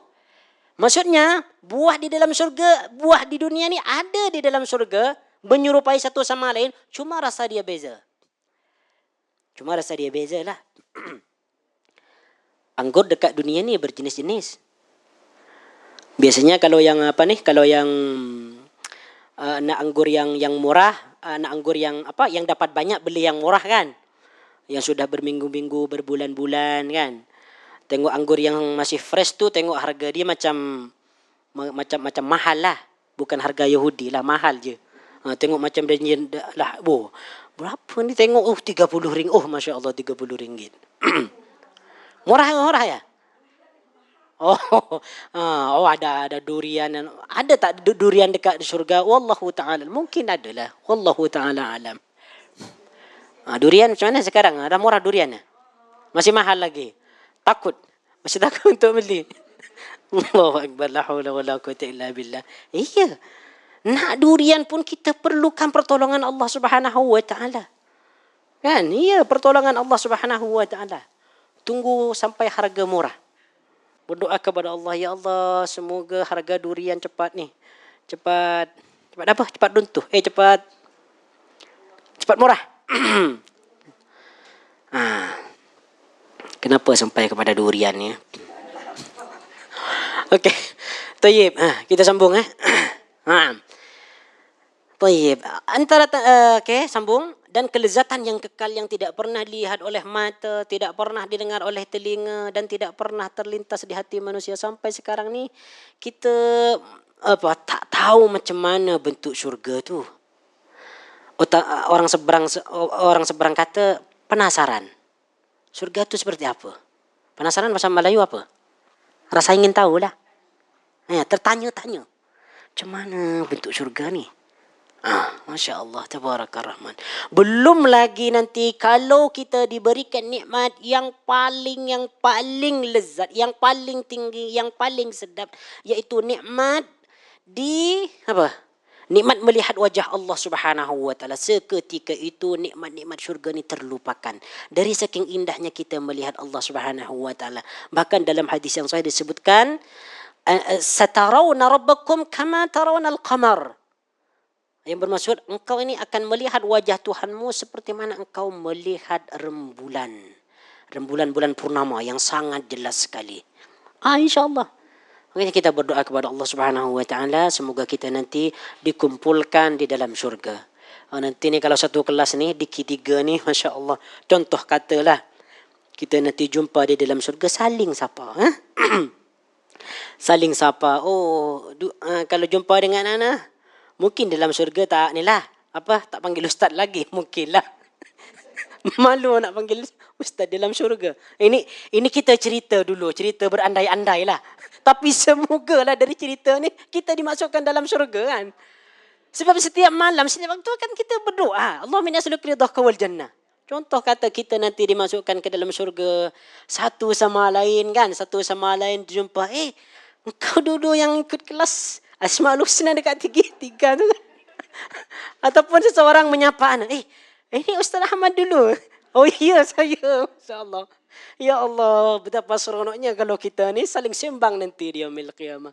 Maksudnya, buah di dalam surga, buah di dunia ni ada di dalam surga, menyerupai satu sama lain, cuma rasa dia beza. Cuma rasa dia beza lah. Anggur dekat dunia ni berjenis-jenis. Biasanya kalau yang kalau yang nak anggur yang murah, nak anggur yang yang dapat banyak beli yang murah kan. Yang sudah berminggu-minggu, berbulan-bulan kan. Tengok anggur yang masih fresh tu, tengok harga dia macam mahal lah. Bukan harga Yahudi lah, mahal je. Tengok macam dia lah, berapa ni tengok, 30 ringgit. Oh, Masya Allah, 30 ringgit. Murah ya? Ada durian. Ada tak durian dekat surga? Wallahu ta'ala. Mungkin ada lah. Wallahu ta'ala alam. Durian macam mana sekarang? Ada murah durian? Masih mahal lagi? Takut. Masih takut untuk beli. Allahu Akbar. La hawla wa la quwata illa billah. Iya. Nak durian pun kita perlukan pertolongan Allah Subhanahu wa ta'ala. Kan? Iya, pertolongan Allah Subhanahu wa ta'ala. Tunggu sampai harga murah. Berdoa kepada Allah, ya Allah, semoga harga durian cepat ni. Cepat apa? Cepat runtuh. Cepat murah. Kenapa sampai kepada durian ni? Okey. Tayyib. Kita sambung Tayyib. Sambung. Dan kelezatan yang kekal yang tidak pernah dilihat oleh mata, tidak pernah didengar oleh telinga dan tidak pernah terlintas di hati manusia sampai sekarang ni kita tak tahu macam mana bentuk syurga tu. Orang seberang kata penasaran. Surga tu seperti apa? Penasaran bahasa Melayu apa? Rasa ingin tahu lah. Tertanya-tanya. Macam mana bentuk surga ni? Masya Allah, Tabarakar Rahman. Belum lagi nanti kalau kita diberikan nikmat yang paling lezat, yang paling tinggi, yang paling sedap, iaitu nikmat nikmat melihat wajah Allah Subhanahu wa ta'ala. Seketika itu nikmat-nikmat syurga ni terlupakan. Dari saking indahnya kita melihat Allah Subhanahu wa ta'ala. Bahkan dalam hadis yang sahih disebutkan, satarawna rabbakum kama tarawna al-qamar. Yang bermaksud, engkau ini akan melihat wajah Tuhanmu seperti mana engkau melihat rembulan. Rembulan-bulan purnama yang sangat jelas sekali. InsyaAllah. Makanya kita berdoa kepada Allah Subhanahu wa ta'ala, semoga kita nanti dikumpulkan di dalam syurga. Nanti ni kalau satu kelas ni, di Q3 ni, Masya Allah. Contoh katalah, kita nanti jumpa di dalam syurga, saling sapa. Saling sapa. Kalau jumpa dengan Ana, mungkin dalam syurga tak panggil ustaz lagi. Mungkin lah. Malu nak panggil ustaz dalam syurga. Ini kita cerita dulu, cerita berandai-andai lah. Tapi semogalah dari cerita ni kita dimasukkan dalam syurga kan. Sebab setiap malam, setiap waktu kan kita berdoa, Allahumma inni as'aluka ridhaka wal jannah. Contoh kata kita nanti dimasukkan ke dalam syurga, satu sama lain kan, satu sama lain jumpa, engkau dulu yang ikut kelas Asmaul Husna dekat tiga tu kan. Ataupun seseorang menyapa anak, ini Ustaz Ahmad dulu. Oh iya, saya. InsyaAllah. Ya Allah, betapa seronoknya kalau kita ni saling sembang nanti di yaumil qiyamah.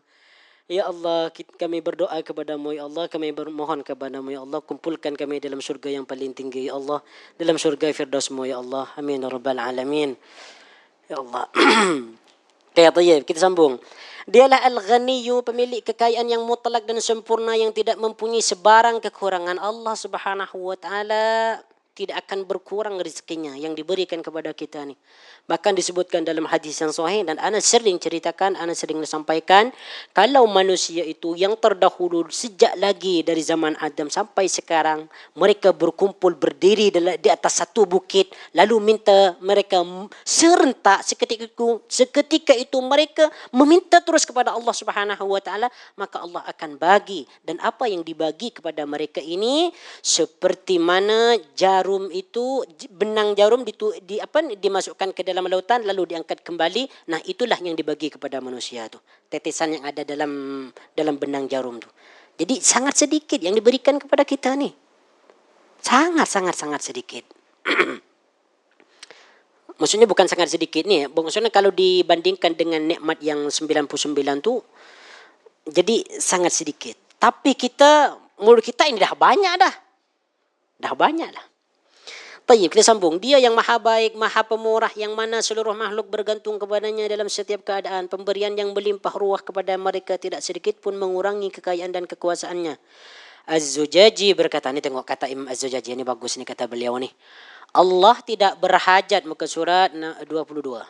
Ya Allah, kami berdoa kepadamu, ya Allah, kami bermohon kepadamu, ya Allah, kumpulkan kami dalam surga yang paling tinggi, ya Allah, dalam surga Firdausmu, ya Allah, amin ya rabbal alamin, ya Allah. Oke, tayyib, kita sambung. Dialah al-ghaniyyu, pemilik kekayaan yang mutlak dan sempurna yang tidak mempunyai sebarang kekurangan. Allah Subhanahu wa taala tidak akan berkurang rezekinya yang diberikan kepada kita ni. Bahkan disebutkan dalam hadis yang sahih dan ana sering ceritakan, ana sering sampaikan, kalau manusia itu yang terdahulu sejak lagi dari zaman Adam sampai sekarang, mereka berkumpul berdiri di atas satu bukit lalu minta mereka serentak seketika itu mereka meminta terus kepada Allah Subhanahu wa taala, maka Allah akan bagi, dan apa yang dibagi kepada mereka ini seperti mana jarum itu, benang jarum dimasukkan ke dalam lautan lalu diangkat kembali. Nah, itulah yang dibagi kepada manusia tu, tetesan yang ada dalam benang jarum tu. Jadi sangat sedikit yang diberikan kepada kita ni, sangat sedikit. Maksudnya bukan sangat sedikit ni, maksudnya kalau dibandingkan dengan nikmat yang 99 tu, jadi sangat sedikit. Tapi mulut kita ini dah banyak dah. Baik, kita sambung. Dia yang maha baik, maha pemurah, yang mana seluruh makhluk bergantung kepadanya dalam setiap keadaan. Pemberian yang berlimpah ruah kepada mereka tidak sedikit pun mengurangi kekayaan dan kekuasaannya. Az-Zujaji berkata, ni tengok kata Imam Az-Zujaji, ini bagus ni kata beliau ni. Allah tidak berhajat, muka surat 22.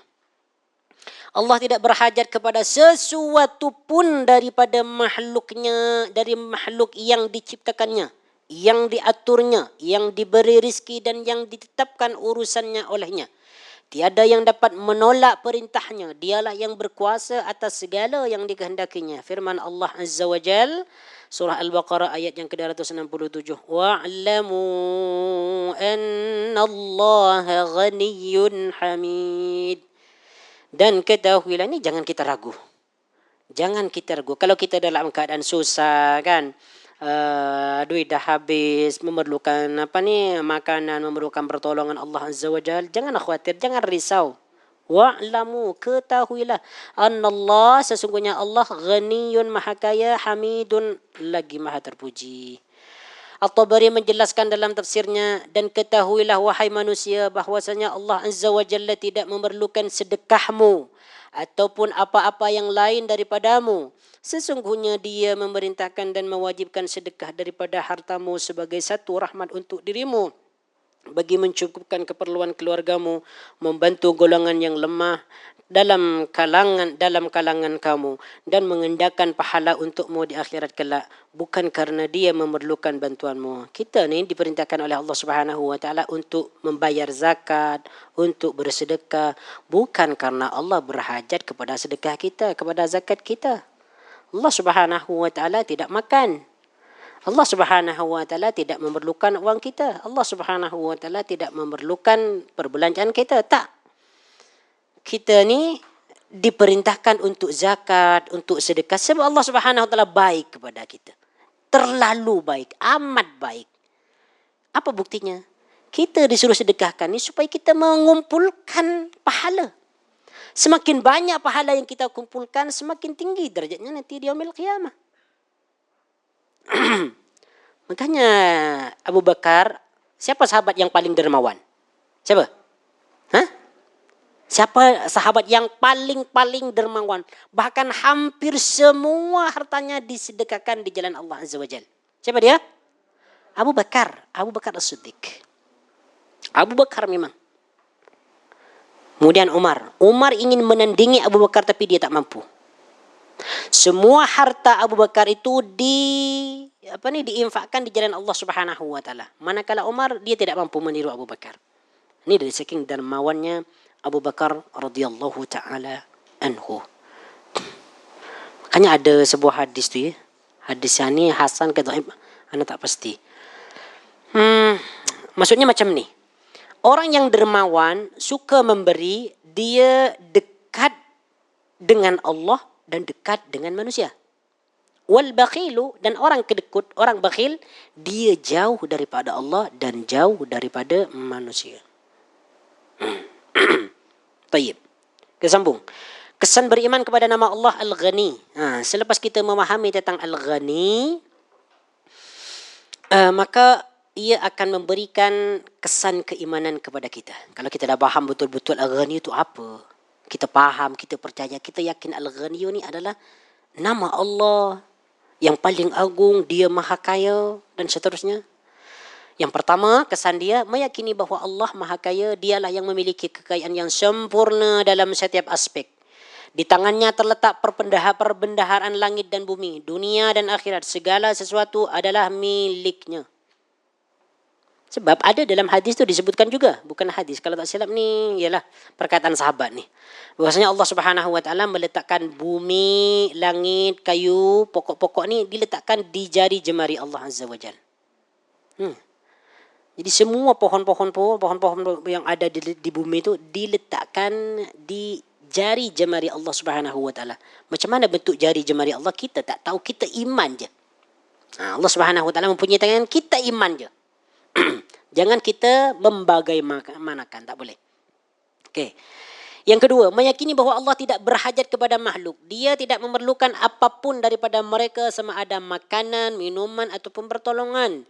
Allah tidak berhajat kepada sesuatu pun daripada makhluknya, dari makhluk yang diciptakannya, yang diaturnya, yang diberi rizki dan yang ditetapkan urusannya olehnya. Tiada yang dapat menolak perintahnya. Dialah yang berkuasa atas segala yang dikehendakinya. Firman Allah Azza wa Jal, surah Al-Baqarah ayat yang ke-267. Wa'lamu anna Allah ghaniyyun hamid. Dan ketahuilah, ni jangan kita ragu. Kalau kita dalam keadaan susah kan, duit dah habis, memerlukan makanan, memerlukan pertolongan Allah Azza wa Jal, jangan khawatir, jangan risau. Wa'lamu, ketahuilah, annallah, sesungguhnya Allah ghaniyun, maha kaya, hamidun, lagi maha terpuji. At-Tabari menjelaskan dalam tafsirnya, dan ketahuilah wahai manusia bahwasanya Allah Azza wa Jalla tidak memerlukan sedekahmu ataupun apa-apa yang lain daripadamu. Sesungguhnya Dia memerintahkan dan mewajibkan sedekah daripada hartamu sebagai satu rahmat untuk dirimu, bagi mencukupkan keperluan keluargamu, membantu golongan yang lemah dalam kalangan kamu, dan mengendahkan pahala untukmu di akhirat kelak, bukan karena Dia memerlukan bantuanmu. Kita ni diperintahkan oleh Allah Subhanahu wa taala untuk membayar zakat, untuk bersedekah, bukan karena Allah berhajat kepada sedekah kita, kepada zakat kita. Allah Subhanahu wa taala tidak makan. Allah Subhanahu wa taala tidak memerlukan uang kita. Allah Subhanahu wa taala tidak memerlukan perbelanjaan kita. Tak. Kita ni diperintahkan untuk zakat, untuk sedekah sebab Allah Subhanahu wa taala baik kepada kita. Terlalu baik, amat baik. Apa buktinya? Kita disuruh sedekahkan ni supaya kita mengumpulkan pahala. Semakin banyak pahala yang kita kumpulkan, semakin tinggi derajatnya nanti di yaumil qiyamah. Makanya Abu Bakar, siapa sahabat yang paling dermawan? Siapa? Siapa sahabat yang paling dermawan? Bahkan hampir semua hartanya disedekahkan di jalan Allah Azza wa Jalla. Siapa dia? Abu Bakar As-Siddiq. Abu Bakar memang. Kemudian Umar ingin menandingi Abu Bakar tapi dia tak mampu. Semua harta Abu Bakar itu diinfakkan di jalan Allah Subhanahu wa taala. Manakala Umar, dia tidak mampu meniru Abu Bakar. Ini dari saking dermawannya Abu Bakar radhiyallahu taala anhu. Makanya ada sebuah hadis tu ya. Hadis ini hasan ke dhaif, ana tak pasti. Maksudnya macam ni. Orang yang dermawan, suka memberi, dia dekat dengan Allah dan dekat dengan manusia. Wal bakhilu, dan orang kedekut, orang bakhil, dia jauh daripada Allah dan jauh daripada manusia. Tayyib. Kita sambung. Kesan beriman kepada nama Allah Al-Ghani. Selepas kita memahami tentang Al-Ghani, maka ia akan memberikan kesan keimanan kepada kita. Kalau kita dah faham betul-betul Al-Ghani itu apa, kita faham, kita percaya, kita yakin Al-Ghani ini adalah nama Allah yang paling agung, dia maha kaya dan seterusnya. Yang pertama, kesan dia meyakini bahawa Allah maha kaya, dialah yang memiliki kekayaan yang sempurna dalam setiap aspek. Di tangannya terletak perbendaharaan langit dan bumi, dunia dan akhirat. Segala sesuatu adalah miliknya. Sebab ada dalam hadis tu disebutkan juga, bukan hadis, kalau tak silap ni ialah perkataan sahabat ni. Bahwasanya Allah Subhanahu wa taala meletakkan bumi, langit, kayu, pokok-pokok ni diletakkan di jari jemari Allah Azza wa Jalla. Jadi semua pohon-pohon yang ada di bumi itu diletakkan di jari jemari Allah Subhanahu wa taala. Macam mana bentuk jari jemari Allah kita tak tahu, kita iman je. Allah Subhanahu wa taala mempunyai tangan, kita iman je. Jangan kita membagaimanakan, tak boleh. Okey. Yang kedua, meyakini bahawa Allah tidak berhajat kepada makhluk. Dia tidak memerlukan apapun daripada mereka, sama ada makanan, minuman ataupun pertolongan.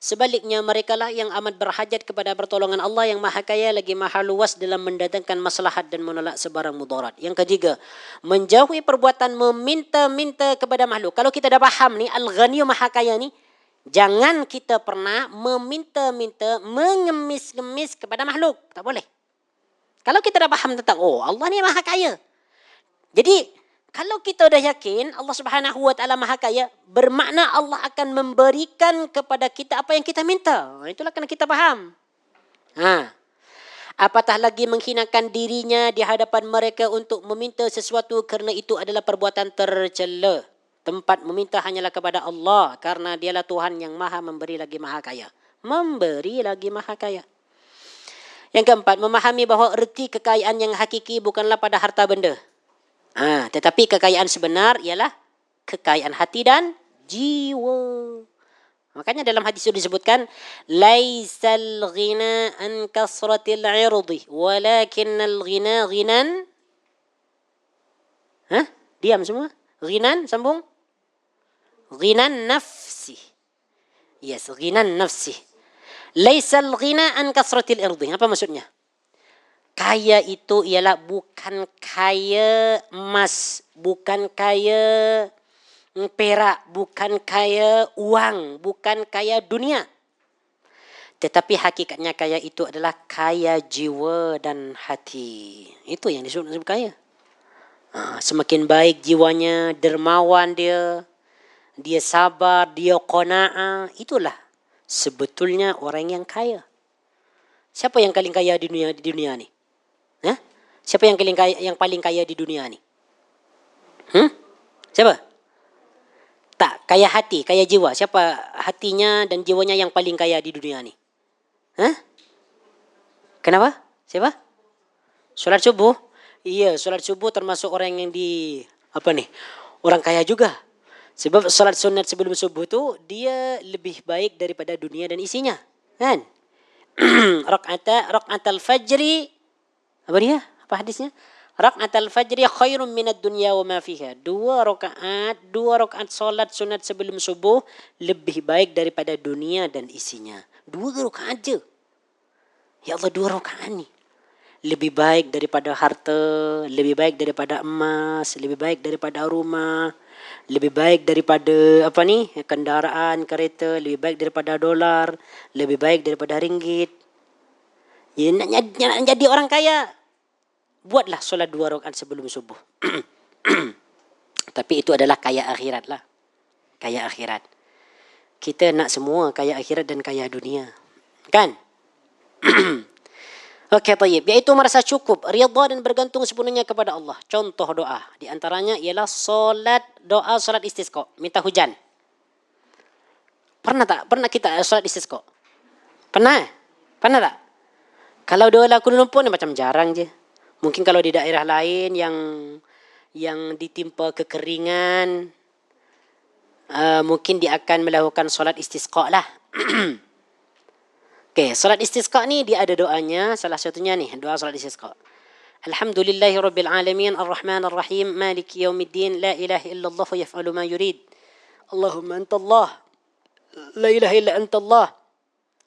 Sebaliknya, merekalah yang amat berhajat kepada pertolongan Allah yang maha kaya lagi maha luas dalam mendatangkan maslahat dan menolak sebarang mudarat. Yang ketiga, menjauhi perbuatan meminta-minta kepada makhluk. Kalau kita dah faham ni, Al-Ghani maha kaya ni, jangan kita pernah meminta-minta, mengemis-ngemis kepada makhluk. Tak boleh. Kalau kita dah faham tentang, Allah ni maha kaya. Jadi, kalau kita dah yakin Allah Subhanahu wa taala maha kaya, bermakna Allah akan memberikan kepada kita apa yang kita minta. Itulah kena kita faham. Apatah lagi menghinakan dirinya di hadapan mereka untuk meminta sesuatu, kerana itu adalah perbuatan tercela. Tempat meminta hanyalah kepada Allah, karena dialah Tuhan yang maha memberi lagi maha kaya. Memberi lagi maha kaya. Yang keempat, memahami bahawa erti kekayaan yang hakiki bukanlah pada harta benda. Tetapi kekayaan sebenar ialah kekayaan hati dan jiwa. Makanya dalam hadis itu disebutkan, laisal ghina an kasratil 'irdi, walakinnal ghina ghinan. Diam semua. Ghinan, sambung. Ghinan nafsi. Yes, ghinan nafsi. Laisal ghina an kasratil 'irdi. Apa maksudnya? Kaya itu ialah bukan kaya emas, bukan kaya perak, bukan kaya uang, bukan kaya dunia. Tetapi hakikatnya kaya itu adalah kaya jiwa dan hati. Itu yang disebut kaya. Semakin baik jiwanya, dermawan dia sabar, dia qanaah, itulah sebetulnya orang yang kaya. Siapa yang paling kaya di dunia ni? Siapa yang paling kaya di dunia ni? Siapa? Tak, kaya hati, kaya jiwa. Siapa hatinya dan jiwanya yang paling kaya di dunia ni? Kenapa? Siapa? Solat subuh? Iya, solat subuh termasuk orang yang orang kaya juga. Sebab solat sunat sebelum subuh tu dia lebih baik daripada dunia dan isinya, kan? Rak'atal fajri, apa dia? Apa hadisnya? Rak'atal fajri khairun minad dunya wa ma fiha. Dua rakaat solat sunat sebelum subuh lebih baik daripada dunia dan isinya. 2 rakaat je. Ya Allah, 2 rakaat ni lebih baik daripada harta, lebih baik daripada emas, lebih baik daripada rumah, lebih baik daripada kendaraan, kereta, lebih baik daripada dolar, lebih baik daripada ringgit. Ya, nak jadi orang kaya, buatlah solat 2 rakaat sebelum subuh. Tapi itu adalah kaya akhirat lah. Kaya akhirat. Kita nak semua kaya akhirat dan kaya dunia, kan? Okey, tayyib. Iaitu merasa cukup, rida dan bergantung sepenuhnya kepada Allah. Contoh doa di antaranya ialah doa solat istisqa, minta hujan. Pernah tak? Pernah kita solat istisqa? Pernah? Pernah tak? Kalau doa laku lumpur ni macam jarang je. Mungkin kalau di daerah lain yang ditimpa kekeringan, mungkin dia akan melakukan solat istisqa lah. Okey, solat istisqa ni dia ada doanya, salah satunya ni, doa solat istisqa. Alhamdulillahi rabbil alamin arrahman arrahim maliki yaumiddin la ilaha illallah wa yaf'alu ma yurid. Allahumma anta Allah la ilaha illa anta Allah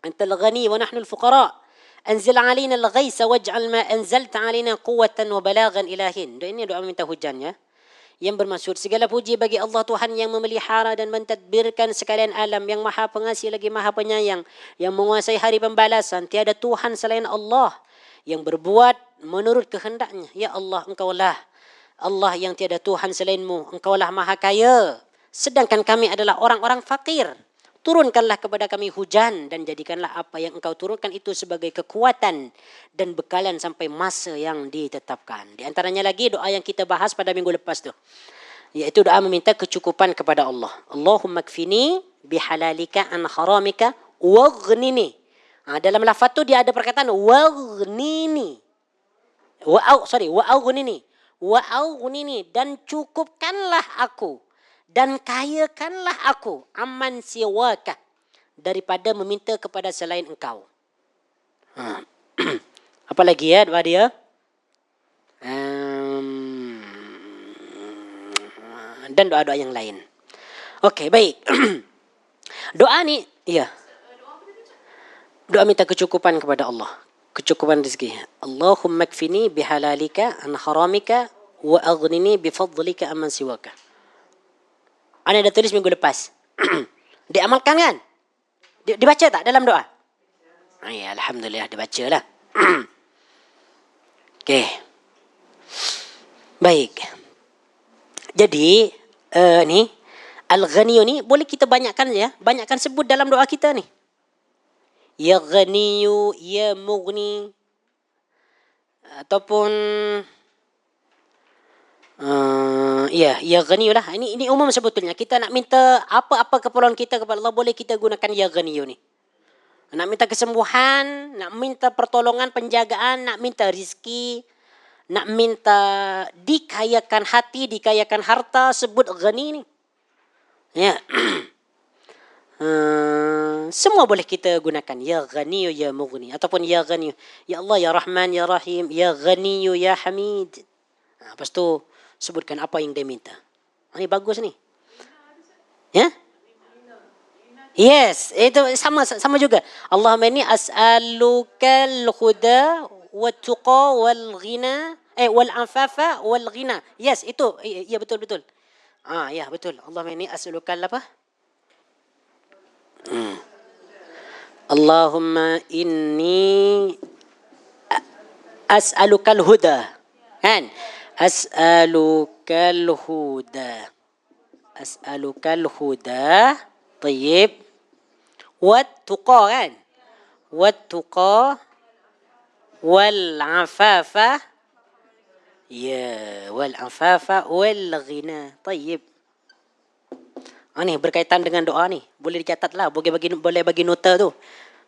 antal ghani wa nahnu al-fuqara. Anzil alaina al-ghaitha waj'al ma anzalta alaina quwwatan wa balaghan ilahin. Doa ini doa minta hujan ya. Yang bermaksud segala puji bagi Allah Tuhan yang memelihara dan mentadbirkan sekalian alam, yang maha pengasih lagi maha penyayang, yang menguasai hari pembalasan. Tiada Tuhan selain Allah yang berbuat menurut kehendaknya. Ya Allah, engkaulah Allah yang tiada Tuhan selainmu. Engkaulah maha kaya, sedangkan kami adalah orang-orang fakir. Turunkanlah kepada kami hujan dan jadikanlah apa yang engkau turunkan itu sebagai kekuatan dan bekalan sampai masa yang ditetapkan. Di antaranya lagi doa yang kita bahas pada minggu lepas tu, yaitu doa meminta kecukupan kepada Allah. Allahumma kfini bihalalika an haramika waghnini. Dalam lafaz tu dia ada perkataan waghnini. Wa'aghnini dan cukupkanlah aku dan kayakanlah aku amman siwaka daripada meminta kepada selain engkau. Apa lagi ya doa dia? Dan doa-doa yang lain. Okey, baik. Doa ni, ya. Doa minta kecukupan kepada Allah. Kecukupan rezeki. Allahumma kfini bihalalika an haramika wa aghnini bifadlika amman siwaka. Ana dah tulis minggu lepas. Diamalkan kan? Dibaca tak dalam doa? Ya, alhamdulillah dibaca lah. Okey. Baik. Jadi ni Al-Ghaniyu ni boleh kita banyakkan ya, banyakkan sebut dalam doa kita ni. Ya Ghaniyu, ya Mughni, ataupun ya Ghaniyu lah. Ini umum sebetulnya. Kita nak minta apa-apa keperluan kita kepada Allah, boleh kita gunakan ya Ghaniyu ni. Nak minta kesembuhan, nak minta pertolongan, penjagaan, nak minta rizki, nak minta dikayakan hati, dikayakan harta, sebut Ghani ni. Ya. Semua boleh kita gunakan. Ya Ghaniyu, ya Mughni, ataupun ya Ghaniyu, ya Allah, ya Rahman, ya Rahim, ya Ghaniyu, ya Hamid. Lepas tu sebutkan apa yang dia minta. Ini bagus ni. Ya? Yes, itu sama juga. Allahumma inni as'alukal huda wat tuqa wal ghina wal afafa wal ghina. Yes, itu ya betul. Ya betul. Allahumma inni as'alukal apa? Allahumma inni as'alukal huda. Kan? As'alukal huda. As'alukal huda. Tayyib. Wat-tuqa kan? Wat-tuqa wal-afafa. Ya, wal-afafa wal-ghina. Tayyib. Ni berkaitan dengan doa ni. Boleh dicatat lah. Boleh bagi nota tu.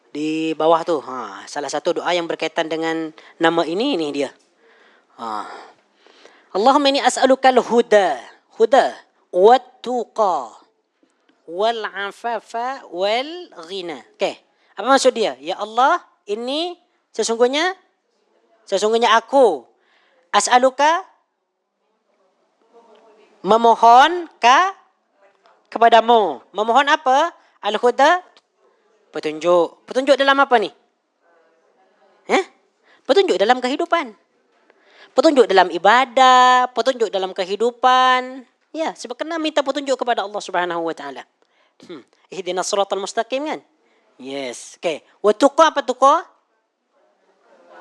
Di bawah tu. Salah satu doa yang berkaitan dengan nama ini dia. Allahumma inni as'alukal huda. Huda. Wat-tuqa. Wal-afafa wal-ghina. Okey. Apa maksud dia? Ya Allah, ini sesungguhnya aku as'aluka memohon kepadamu. Memohon apa? Al-huda, petunjuk. Petunjuk dalam apa ni? Petunjuk dalam kehidupan. Petunjuk dalam ibadah, petunjuk dalam kehidupan. Ya, sebab kena minta petunjuk kepada Allah Subhanahu wa taala. Ihdinas siratal mustaqim kan? Yes. Okey. Wa tuqa apa tuqa?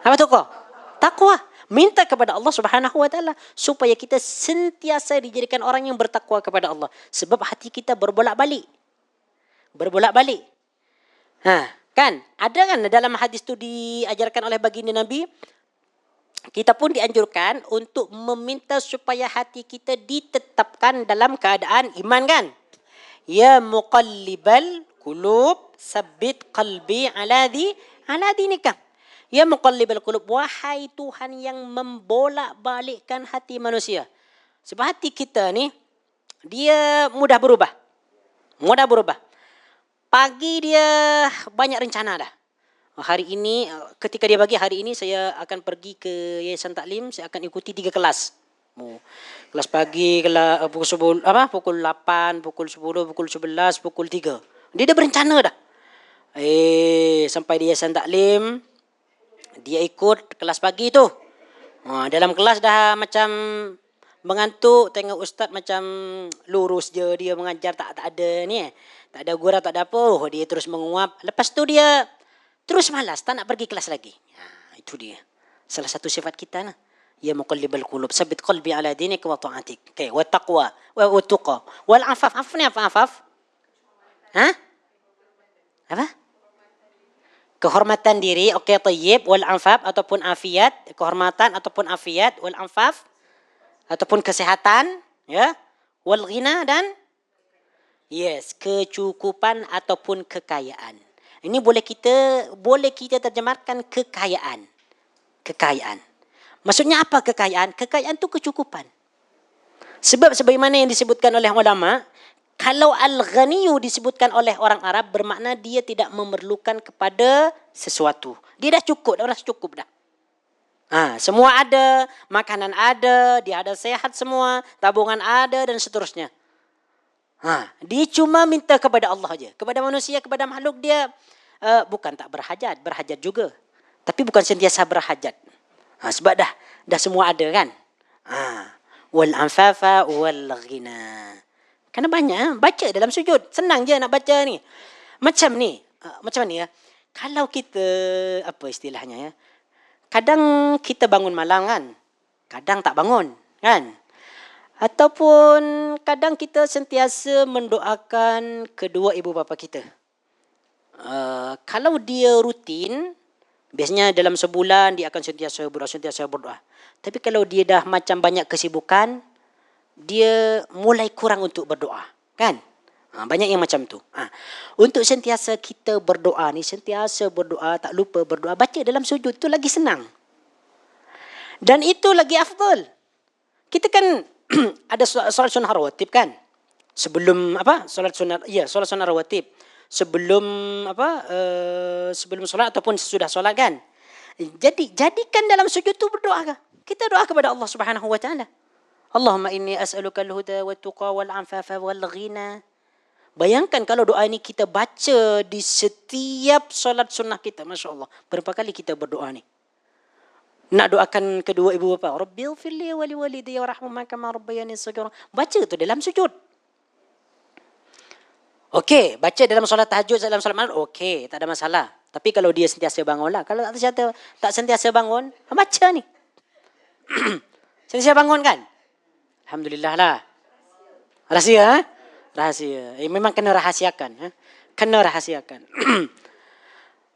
Apa tuqa? Takwa. Minta kepada Allah Subhanahu wa taala supaya kita sentiasa dijadikan orang yang bertakwa kepada Allah. Sebab hati kita berbolak-balik. Kan? Ada kan dalam hadis tu diajarkan oleh baginda Nabi, kita pun dianjurkan untuk meminta supaya hati kita ditetapkan dalam keadaan iman kan? Ya muqallibal qulub, sabbit qalbi ala dinika. Ya muqallibal qulub, wahai Tuhan yang membolak-balikkan hati manusia. Sebab hati kita ni, dia mudah berubah. Pagi dia banyak rencana dah. Hari ini ketika dia bagi hari ini saya akan pergi ke Yayasan Taklim, saya akan ikuti 3 kelas. Kelas pagi, kelas pukul 10, pukul 8, pukul 10, pukul 11, pukul 3. Dia dah berencana dah. Sampai di Yayasan Taklim, dia ikut kelas pagi tu. Dalam kelas dah macam mengantuk, tengok ustaz macam lurus je dia mengajar, tak ada ni. Tak ada gurau, tak ada apa. Dia terus menguap. Lepas tu dia terus malas, tak nak pergi kelas lagi. Itu dia. Salah satu sifat kita lah. Ya muqallibal qulub, sabbit qalbi ala dinik wa ta'atik. Okay, wa taqwa, wa tuqa, wal afaf. Afaf ni apa afaf? Apa? Kehormatan diri, okey, tayyib, wal afaf ataupun afiat, kehormatan ataupun afiat, wal afaf ataupun kesehatan, ya. Wal ghina dan kecukupan ataupun kekayaan. Ini boleh kita terjemahkan kekayaan. Kekayaan. Maksudnya apa kekayaan? Kekayaan itu kecukupan. Sebab sebagaimana yang disebutkan oleh ulama, kalau al-ghaniyu disebutkan oleh orang Arab bermakna dia tidak memerlukan kepada sesuatu. Dia dah cukup, dah cukup dah. Semua ada, makanan ada, dia ada sehat semua, tabungan ada dan seterusnya. Dia cuma minta kepada Allah aja. Kepada manusia, kepada makhluk dia bukan tak berhajat, berhajat juga. Tapi bukan sentiasa berhajat. Sebab dah semua ada kan. Wal anfafa wal ghina. Karena banyak baca dalam sujud. Senang je nak baca ni. Macam ni ya. Kalau kita apa istilahnya ya. Kadang kita bangun malam kan. Kadang tak bangun kan. Ataupun kadang kita sentiasa mendoakan kedua ibu bapa kita. Kalau dia rutin, biasanya dalam sebulan dia akan sentiasa berdoa. Tapi kalau dia dah macam banyak kesibukan, dia mulai kurang untuk berdoa. Kan? Banyak yang macam tu. Untuk sentiasa kita berdoa ni, tak lupa berdoa. Baca dalam sujud tu lagi senang. Dan itu lagi afdal. Kita kan ada solat sunnah rawatib kan? Sebelum solat sunnah rawatib. Sebelum solat ataupun sesudah solat kan? Jadikan dalam sujud tu berdoa. Kita doa kepada Allah Subhanahu wa taala. Allahumma inni as'aluka al-huda wa tuqa wal afafa wal ghina. Bayangkan kalau doa ini kita baca di setiap solat sunnah kita, masya-Allah. Berapa kali kita berdoa ni? Nak doakan kedua ibu bapa, Rabbighfirli wa liwalidayya warhamhuma kama rabbayani shaghira. Baca tu dalam sujud. Okey, baca dalam solat tahajud, dalam solat malam, okey, tak ada masalah. Tapi kalau dia sentiasa bangunlah. Kalau tak sentiasa bangun, baca ni. Sentiasa bangun kan? Alhamdulillah lah. Rahsia, Rahsia. Memang kena rahasiakan. Kena rahasiakan.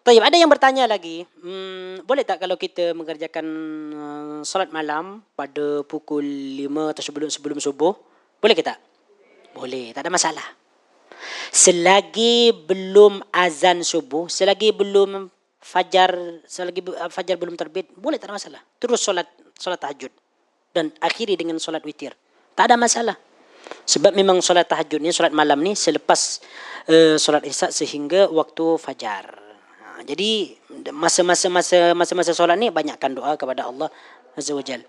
Tayyib, ada yang bertanya lagi. Boleh tak kalau kita mengerjakan solat malam pada pukul 5 atau sebelum subuh? Boleh ke tak? Boleh, tak ada masalah. Selagi belum azan subuh, selagi fajar belum terbit, boleh, tak ada masalah. Terus solat tahajud dan akhiri dengan solat witir. Tak ada masalah. Sebab memang solat tahajud ni, solat malam ni selepas solat isya sehingga waktu fajar. Jadi masa-masa solat ni banyakkan doa kepada Allah Azza wa Jalla.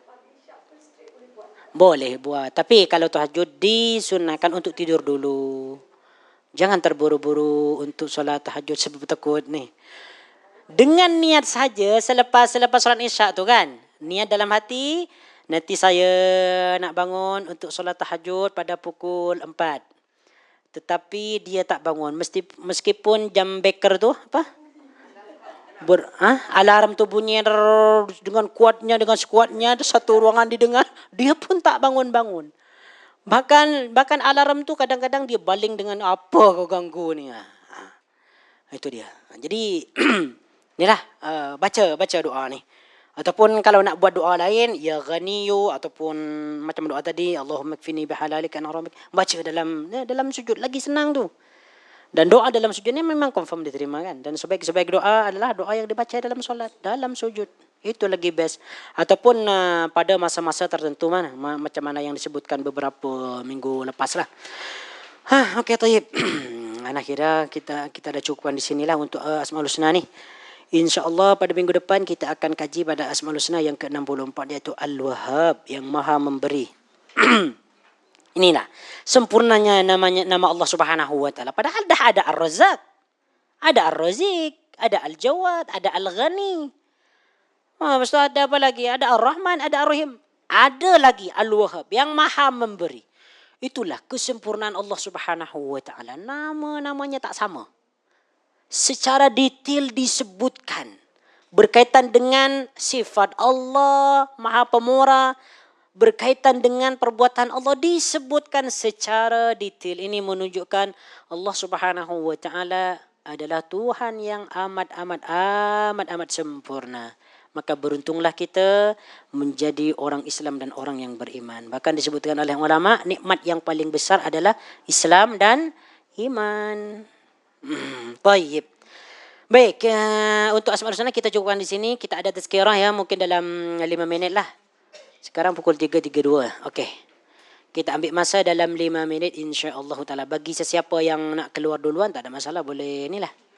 Boleh buat, tapi kalau tahajud disunahkan untuk tidur dulu. Jangan terburu-buru untuk solat tahajud sebab takut ni. Dengan niat saja selepas solat isya tu kan, niat dalam hati, nanti saya nak bangun untuk solat tahajud pada pukul 4. Tetapi dia tak bangun, meskipun jam beker tu alarm tu bunyi dengan sekuatnya, satu ruangan didengar, dia pun tak bangun-bangun. Bahkan alarm tu kadang-kadang dia baling dengan apa kau ganggu ni. Itu dia. Jadi inilah baca doa ni. Ataupun kalau nak buat doa lain, ya ghaniyu, ataupun macam doa tadi, Allahumma kfini bihalalika an haramik, baca dalam sujud lagi senang tu. Dan doa dalam sujud ni memang confirm diterima kan. Dan sebaik-sebaik doa adalah doa yang dibaca dalam solat, dalam sujud. Itu lagi best. Ataupun pada masa-masa tertentu macam mana yang disebutkan beberapa minggu lepas lah. Okey, tayyib. Anak kira kita ada cukupan di sinilah untuk Asmaul Husna ni. InsyaAllah pada minggu depan kita akan kaji pada Asmaul Husna yang ke-64 iaitu Al-Wahhab, yang Maha Memberi. Inilah sempurnanya nama Allah Subhanahu wa taala. Padahal dah ada Ar-Razzaq, ada Ar-Raziq, ada Al-Jawad, ada Al-Ghani. Lepas tu ada apa lagi? Ada Ar-Rahman, ada Ar-Rahim. Ada lagi Al-Wahhab yang Maha Memberi. Itulah kesempurnaan Allah Subhanahu wa taala. Nama-namanya tak sama. Secara detail disebutkan berkaitan dengan sifat Allah Maha Pemurah, berkaitan dengan perbuatan Allah disebutkan secara detail. Ini menunjukkan Allah Subhanahu wa taala adalah Tuhan yang amat sempurna. Maka beruntunglah kita menjadi orang Islam dan orang yang beriman. Bahkan disebutkan oleh ulama, nikmat yang paling besar adalah Islam dan iman. Baik. Baik, untuk Asmaul Husna kita cukupkan di sini. Kita ada tazkirah ya, mungkin dalam 5 minit lah. Sekarang pukul 3.32. Okey. Kita ambil masa dalam 5 minit insya-Allah taala. Bagi sesiapa yang nak keluar duluan tak ada masalah, boleh inilah.